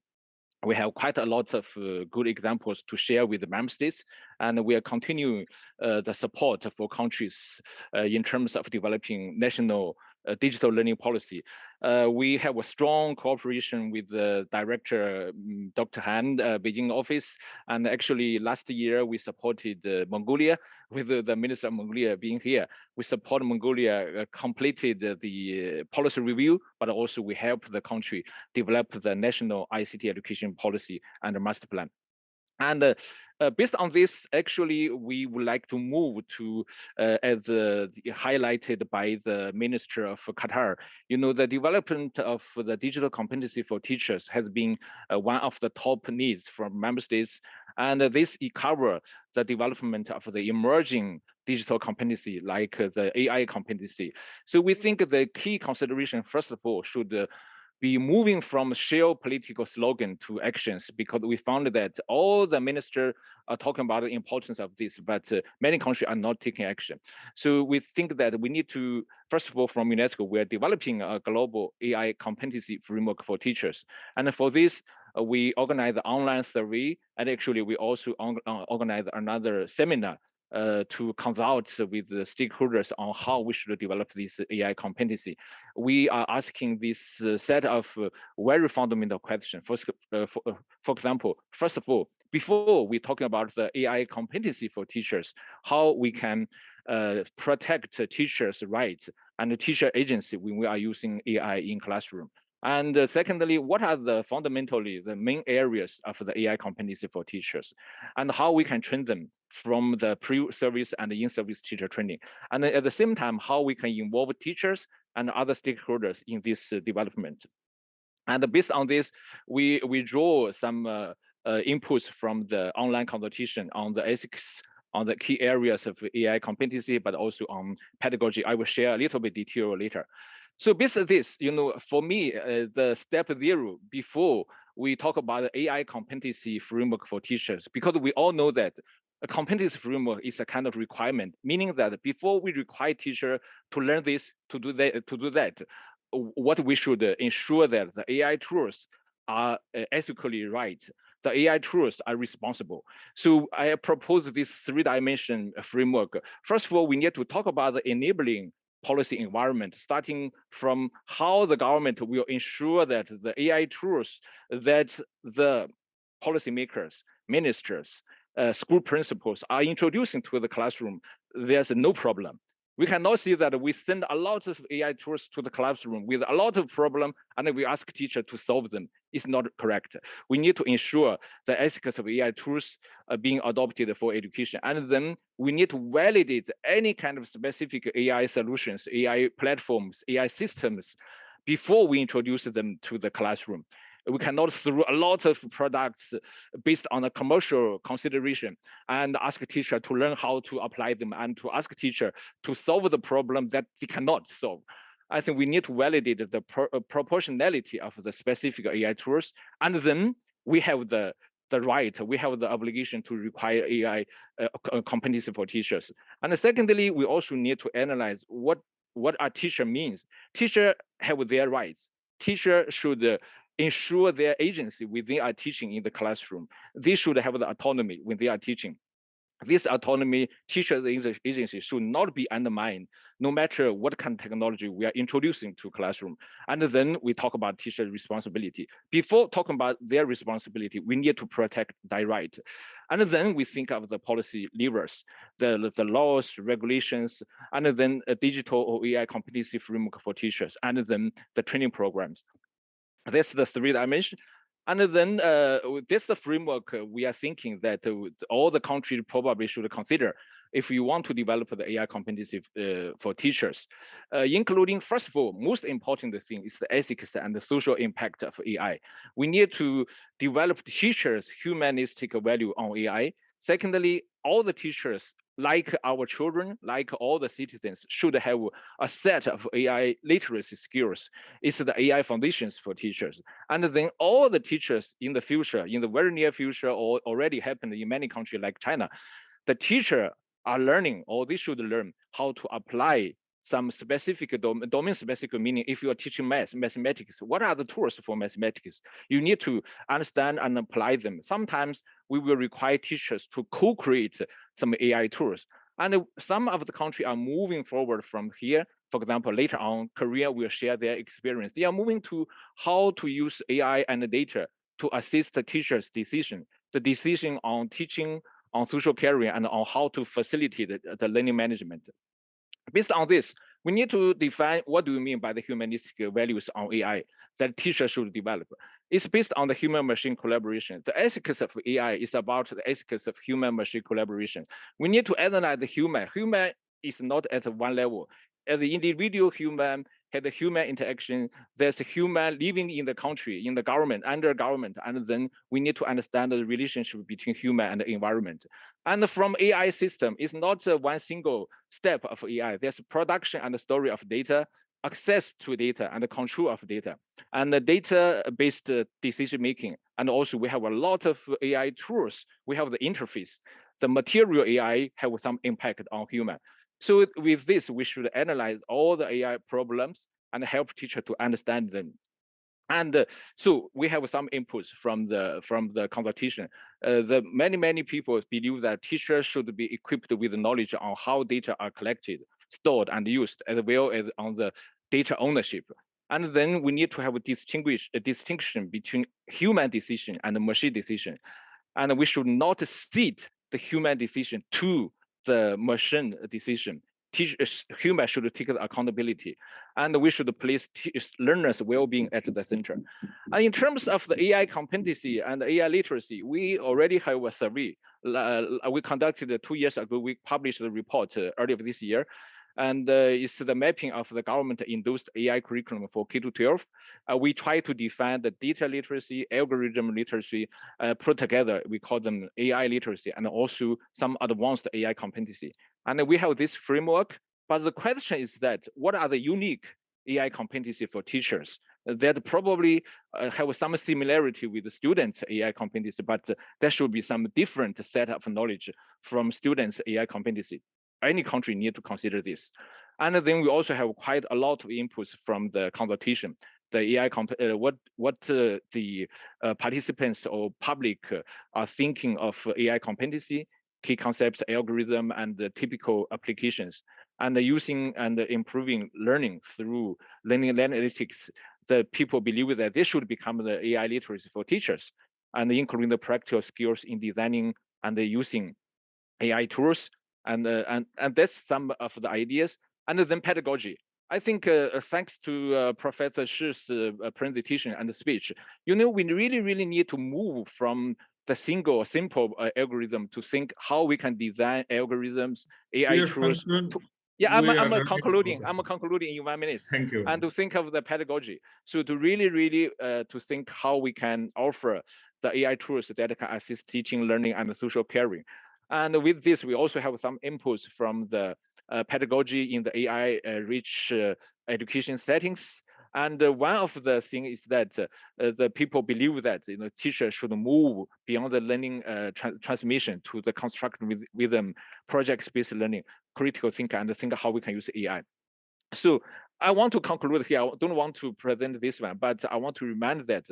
We have quite a lot of good examples to share with the member states, and we are continuing the support for countries in terms of developing national digital learning policy. We have a strong cooperation with the director, Dr. Han, Beijing office. And actually last year we supported Mongolia with the Minister of Mongolia being here. We support Mongolia completed the policy review, but also we help the country develop the national ICT education policy and the master plan. And based on this, actually, we would like to move to, as highlighted by the Minister of Qatar, you know, the development of the digital competency for teachers has been one of the top needs from member states. And this covers the development of the emerging digital competency like the AI competency. So we think the key consideration, first of all, should be moving from sheer political slogan to actions, because we found that all the ministers are talking about the importance of this, but many countries are not taking action. So we think that we need to, first of all, from UNESCO, we are developing a global AI competency framework for teachers. And for this, we organize an online survey, and actually we also organize another seminar to consult with the stakeholders on how we should develop this AI competency. We are asking this set of very fundamental questions. For example, first of all, before we talking about the AI competency for teachers, how we can protect teachers' rights and the teacher agency when we are using AI in classroom. And secondly, what are fundamentally the main areas of the AI competency for teachers, and how we can train them from the pre-service and the in-service teacher training, and at the same time, how we can involve teachers and other stakeholders in this development. And based on this, we draw some inputs from the online consultation on the ethics, on the key areas of AI competency, but also on pedagogy. I will share a little bit detail later. So based on this, for me, the step 0 before we talk about the AI competency framework for teachers, because we all know that a competency framework is a kind of requirement, meaning that before we require teacher to learn this, to do that, what we should ensure that the AI tools are ethically right. The AI tools are responsible. So I propose this 3-dimension framework. First of all, we need to talk about the enabling policy environment, starting from how the government will ensure that the AI tools that the policymakers, ministers, school principals are introducing to the classroom, there's no problem. We cannot see that we send a lot of AI tools to the classroom with a lot of problem and we ask teacher to solve them. It's not correct. We need to ensure the ethics of AI tools are being adopted for education. And then we need to validate any kind of specific AI solutions, AI platforms, AI systems before we introduce them to the classroom. We cannot throw a lot of products based on a commercial consideration and ask a teacher to learn how to apply them and to ask a teacher to solve the problem that they cannot solve. I think we need to validate the proportionality of the specific AI tools, and then we have the right, we have the obligation to require AI competency for teachers. And secondly, we also need to analyze what a teacher means. Teacher have their rights. Teacher should ensure their agency when they are teaching in the classroom. They should have the autonomy when they are teaching. This autonomy, teachers' agency should not be undermined, no matter what kind of technology we are introducing to classroom. And then we talk about teacher responsibility. Before talking about their responsibility, we need to protect their right. And then we think of the policy levers, the laws, regulations, and then a digital or AI competency framework for teachers, and then the training programs. That's the 3-dimension. And then this is the framework we are thinking that all the countries probably should consider if you want to develop the AI competency for teachers, including, first of all, most important thing is the ethics and the social impact of AI. We need to develop teachers' humanistic value on AI. Secondly, all the teachers, like our children, like all the citizens, should have a set of AI literacy skills. It's the AI foundations for teachers. And then all the teachers in the future, in the very near future, or already happened in many countries like China, the teacher are learning, or they should learn how to apply some specific domain-specific meaning. If you are teaching mathematics, what are the tools for mathematics? You need to understand and apply them. Sometimes we will require teachers to co-create some AI tools. And some of the countries are moving forward from here. For example, later on, Korea will share their experience. They are moving to how to use AI and data to assist the teacher's decision, the decision on teaching, on social caring, and on how to facilitate the learning management. Based on this, we need to define what do we mean by the humanistic values on AI that teachers should develop. It's based on the human-machine collaboration. The ethics of AI is about the ethics of human-machine collaboration. We need to analyze the human. Human is not at one level. As the individual human had a human interaction, there's a human living in the country, in the government, under government, and then we need to understand the relationship between human and the environment. And from AI system, it's not one single step of AI. There's production and story of data, access to data, and the control of data, and the data-based decision making. And also we have a lot of AI tools. We have the interface. The material AI have some impact on human. So with this, we should analyze all the AI problems and help teachers to understand them. And so we have some inputs from the consultation. The many people believe that teachers should be equipped with knowledge on how data are collected, stored, and used, as well as on the data ownership. And then we need to have a distinction between human decision and machine decision. And we should not cede the human decision to the machine decision. humans should take the accountability, and we should place learners' well-being at the center. And in terms of the AI competency and AI literacy, we already have a survey. We conducted 2 years ago. We published the report earlier this year. And it's the mapping of the government-induced AI curriculum for K-12. We try to define the data literacy, algorithm literacy, put together. We call them AI literacy, and also some advanced AI competency. And we have this framework. But the question is that what are the unique AI competency for teachers that probably have some similarity with the students' AI competency, but there should be some different set of knowledge from students' AI competency. Any country need to consider this. And then we also have quite a lot of inputs from the consultation. The AI, what the participants or public are thinking of AI competency, key concepts, algorithm, and the typical applications, and using and improving learning through learning analytics. The people believe that this should become the AI literacy for teachers, and including the practical skills in designing and using AI tools. And that's some of the ideas. And then pedagogy. I think thanks to Professor Shi's presentation and speech, we really need to move from the simple algorithm to think how we can design algorithms, AI tools. Yeah, I'm concluding. I'm concluding in 1 minute. Thank you. And to think of the pedagogy. So to really to think how we can offer the AI tools that can assist teaching, learning, and social caring. And with this, we also have some inputs from the pedagogy in the AI-rich education settings. And one of the things is that the people believe that teachers should move beyond the learning transmission to the construction with them, project-based learning, critical thinking, and think how we can use AI. So I want to conclude here. I don't want to present this one, but I want to remind that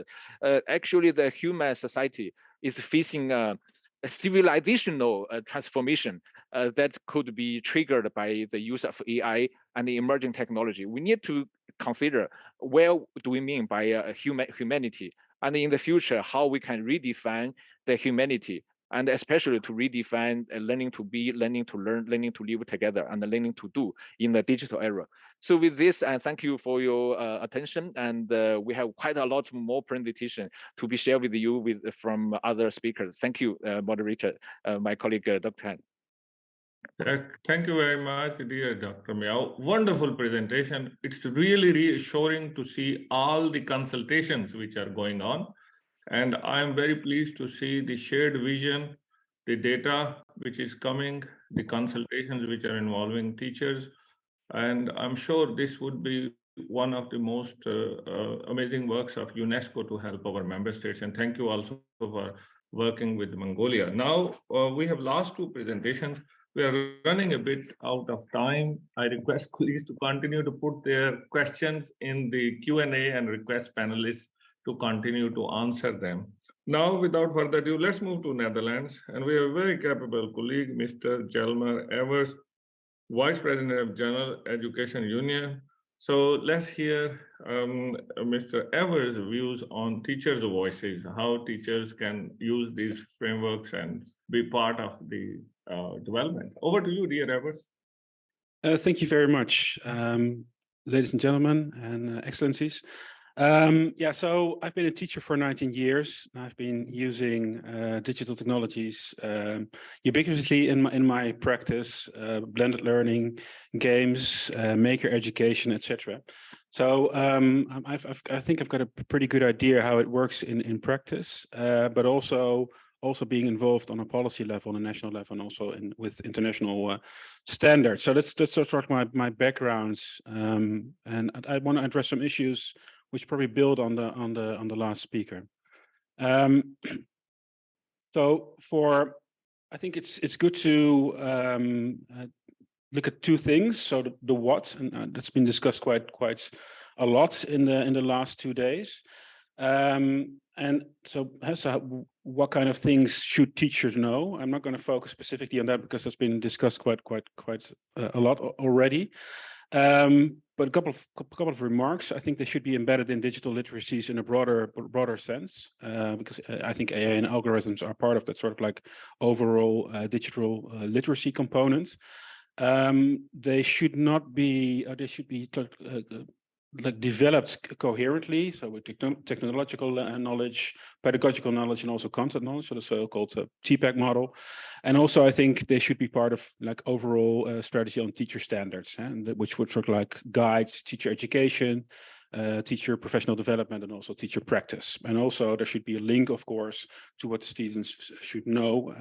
actually the human society is facing a civilizational transformation that could be triggered by the use of AI and the emerging technology. We need to consider where do we mean by humanity, and in the future, how we can redefine the humanity, and especially to redefine learning to be, learning to learn, learning to live together, and learning to do in the digital era. So with this, I thank you for your attention, and we have quite a lot more presentation to be shared with you from other speakers. Thank you, moderator, my colleague, Dr. Han. Thank you very much, dear Dr. Miao. Wonderful presentation. It's really reassuring to see all the consultations which are going on. And I'm very pleased to see the shared vision, the data which is coming, the consultations which are involving teachers. And I'm sure this would be one of the most amazing works of UNESCO to help our member states. And thank you also for working with Mongolia. Now, we have last two presentations. We are running a bit out of time. I request colleagues to continue to put their questions in the Q&A and request panelists to continue to answer them. Now, without further ado, let's move to Netherlands. And we have a very capable colleague, Mr. Jelmer Evers, Vice President of General Education Union. So let's hear Mr. Evers' views on teachers' voices, how teachers can use these frameworks and be part of the development. Over to you, dear Evers. Thank you very much, ladies and gentlemen and excellencies. So I've been a teacher for 19 years. I've been using digital technologies ubiquitously in my practice, blended learning, games, maker education, etc. So I think I've got a pretty good idea how it works in practice, but also being involved on a policy level, on a national level, and also with international standards. So that's sort of my backgrounds, and I want to address some issues which probably build on the last speaker. I think it's good to look at two things. So the what, and that's been discussed quite a lot in the last 2 days. And so what kind of things should teachers know? I'm not going to focus specifically on that because that's been discussed quite a lot already. But a couple of remarks. I think they should be embedded in digital literacies in a broader sense, because I think AI and algorithms are part of that sort of like overall digital literacy component. They should not be, they should be like developed coherently. So with technological knowledge, pedagogical knowledge, and also content knowledge, so the so-called TPAC model. And also I think they should be part of like overall strategy on teacher standards, and which would sort of like guides teacher education, teacher professional development, and also teacher practice. And also there should be a link, of course, to what the students should know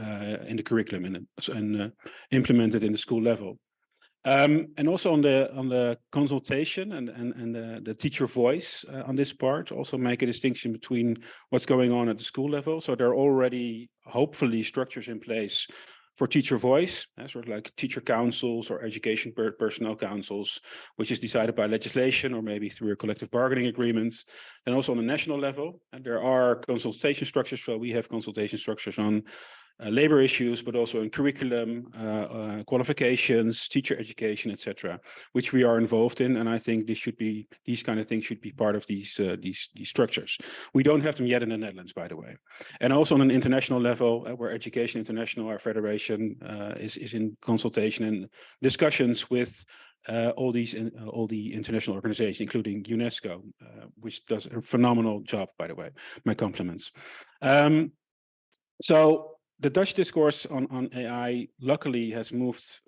in the curriculum and implemented in the school level. And also on the consultation and the teacher voice on this part, also make a distinction between what's going on at the school level. So there are already hopefully structures in place for teacher voice, sort of like teacher councils or education personnel councils, which is decided by legislation or maybe through a collective bargaining agreement. And also on the national level, and there are consultation structures. So we have consultation structures on labor issues, but also in curriculum, qualifications, teacher education, etc., which we are involved in. And I think these kind of things should be part of these structures. We don't have them yet in the Netherlands, by the way. And also on an international level, where Education International, our federation, is in consultation and discussions with all the international organizations, including UNESCO, which does a phenomenal job, by the way. My compliments. So the Dutch discourse on AI luckily has moved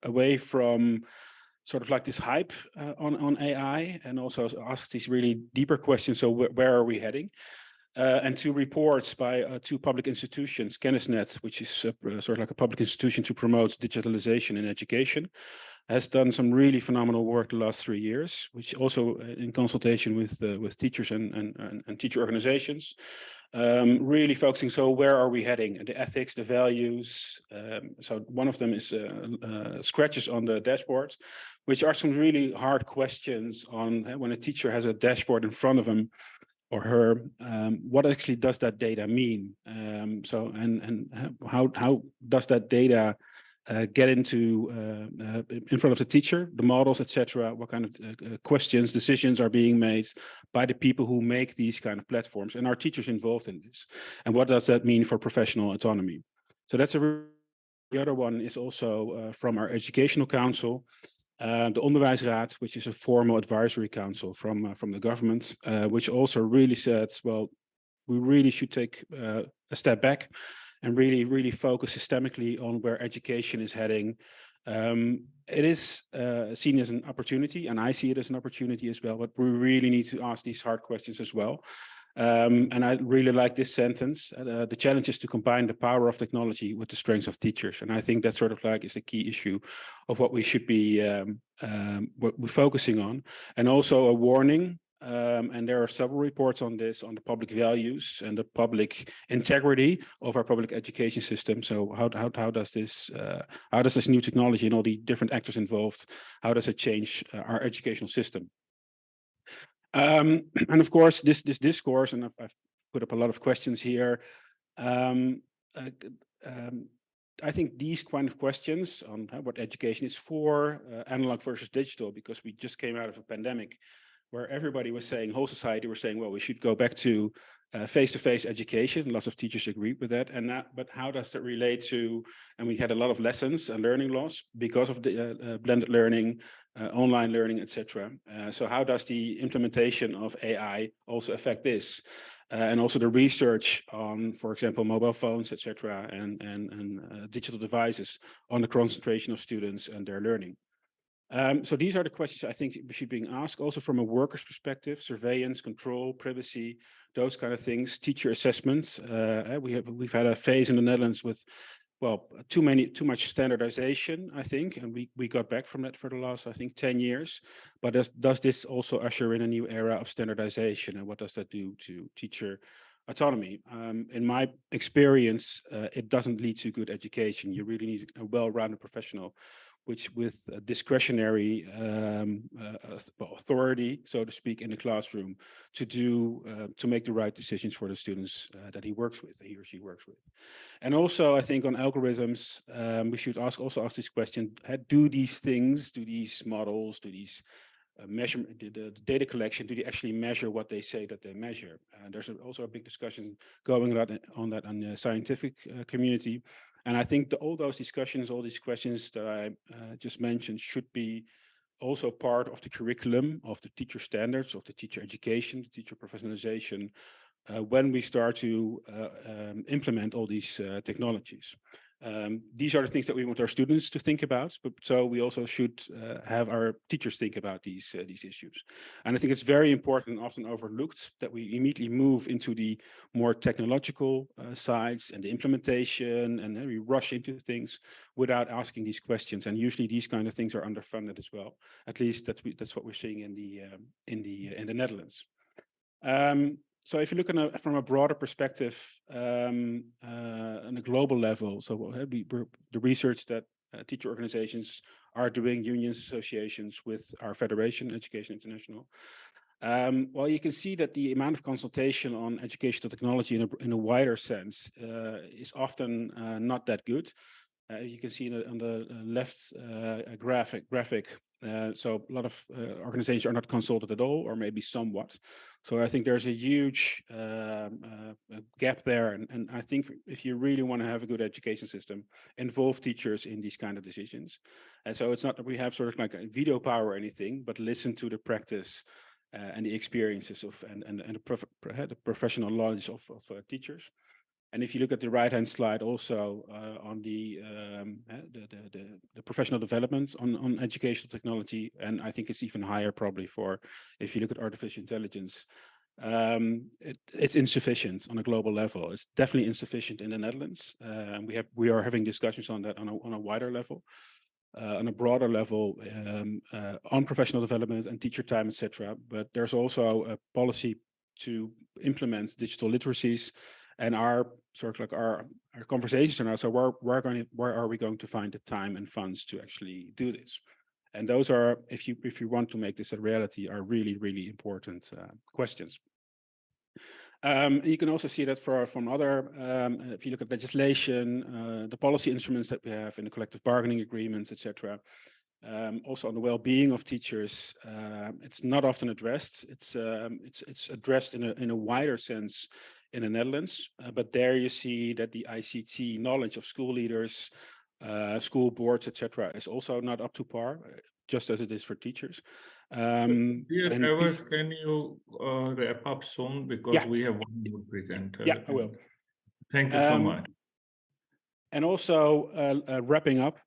away from sort of like this hype on AI, and also asks these really deeper questions. So where are we heading? And two reports by two public institutions, Kennisnet, which is sort of like a public institution to promote digitalization in education, has done some really phenomenal work the last 3 years, which also in consultation with teachers and teacher organizations, really focusing. So where are we heading? The ethics, the values. So one of them is scratches on the dashboard, which are some really hard questions on when a teacher has a dashboard in front of him or her, what actually does that data mean? So how does that data get into in front of the teacher, the models, etc.? What kind of questions, decisions are being made by the people who make these kind of platforms, and are teachers involved in this? And what does that mean for professional autonomy? So that's the other one is also from our educational council. The Onderwijsraad, which is a formal advisory council from the government, which also really said, well, we really should take a step back and really focus systemically on where education is heading. It is seen as an opportunity, and I see it as an opportunity as well, but we really need to ask these hard questions as well. And I really like this sentence. The challenge is to combine the power of technology with the strengths of teachers. And I think that sort of like is a key issue of what we should be what we're focusing on. And also a warning, and there are several reports on this, on the public values and the public integrity of our public education system. So how does this new technology and all the different actors involved, how does it change our educational system? And of course, this discourse, and I've put up a lot of questions here. I think these kind of questions on what education is for, analog versus digital, because we just came out of a pandemic where everybody was saying, whole society was saying, well, we should go back to face-to-face education. Lots of teachers agreed with that. But how does that relate to, and we had a lot of lessons and learning loss because of the blended learning, online learning, etc. So how does the implementation of AI also affect this? And also the research on, for example, mobile phones, etc., and digital devices on the concentration of students and their learning. So these are the questions I think should be asked, also from a worker's perspective: surveillance, control, privacy, those kind of things. Teacher assessment. We've had a phase in the Netherlands with, well, too much standardization, I think, and we got back from that for the last, I think, 10 years. But does this also usher in a new era of standardization, and what does that do to teacher autonomy? In my experience, it doesn't lead to good education. You really need a well-rounded professional, which with discretionary authority, so to speak, in the classroom to make the right decisions for the students that he or she works with. And also, I think on algorithms, we should also ask this question: do these models, do these measurement, the data collection, do they actually measure what they say that they measure? There's also a big discussion going on that in the scientific community. And I think all those discussions, all these questions that I just mentioned should be also part of the curriculum, of the teacher standards, of the teacher education, the teacher professionalization, when we start to implement all these technologies. These are the things that we want our students to think about, but so we also should have our teachers think about these issues. And I think it's very important and often overlooked that we immediately move into the more technological sides and the implementation, and then we rush into things without asking these questions. And usually these kind of things are underfunded as well. At least that's what we're seeing in the Netherlands. So if you look from a broader perspective on a global level, so the research that teacher organizations are doing, unions, associations with our federation, Education International, well, you can see that the amount of consultation on educational technology in a wider sense is often not that good. You can see on the left graphic, so a lot of organizations are not consulted at all, or maybe somewhat. So I think there's a huge gap there. And I think if you really want to have a good education system, involve teachers in these kind of decisions. And so it's not that we have sort of like a veto power or anything, but listen to the practice and the experiences of and the professional knowledge of teachers. And if you look at the right-hand slide, also on the professional development on educational technology, and I think it's even higher probably for if you look at artificial intelligence, it's insufficient on a global level. It's definitely insufficient in the Netherlands. We are having discussions on that on a wider level. On a broader level on professional development and teacher time, etc. But there's also a policy to implement digital literacies, and our sort of like our conversations are now. So where are we going to find the time and funds to actually do this? And those are, if you want to make this a reality, are really, really important questions. You can also see that from other, if you look at legislation, the policy instruments that we have in the collective bargaining agreements, etc. Also on the well-being of teachers, it's not often addressed. It's addressed in a wider sense in the Netherlands, but there you see that the ICT knowledge of school leaders, school boards, etc., is also not up to par, just as it is for teachers. Dear Evers, can you wrap up soon, because we have one more presenter? Yeah, I will. Thank you so much. And also wrapping up,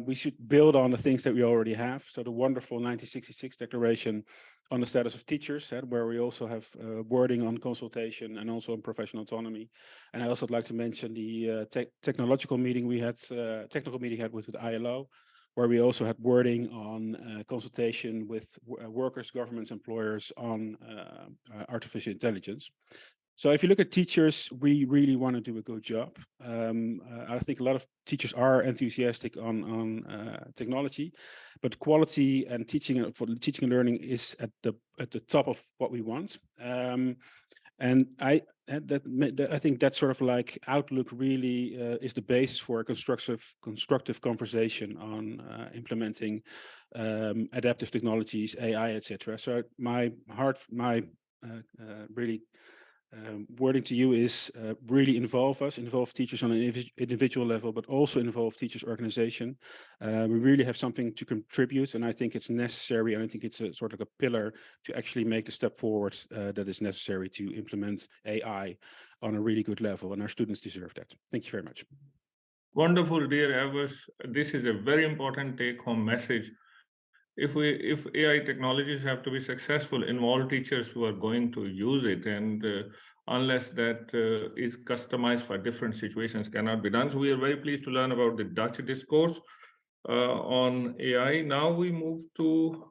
we should build on the things that we already have. So the wonderful 1966 declaration on the status of teachers, where we also have wording on consultation and also on professional autonomy. And I also would like to mention the technical meeting we had with ILO, where we also had wording on consultation with workers, governments, employers on artificial intelligence. So if you look at teachers, we really want to do a good job. I think a lot of teachers are enthusiastic on technology, but quality and teaching and learning is at the top of what we want. And I think that sort of like outlook really is the basis for a constructive conversation on implementing adaptive technologies, AI, etc. So my really wording to you is really involve teachers on an individual level, but also involve teachers' organization. We really have something to contribute, and I think it's necessary, and I think it's a sort of a pillar to actually make the step forward that is necessary to implement AI on a really good level, and our students deserve that. Thank you very much. Wonderful, dear Evers. This is a very important take-home message. If AI technologies have to be successful, involve teachers who are going to use it, and unless that is customized for different situations, cannot be done. So we are very pleased to learn about the Dutch discourse on AI. Now we move to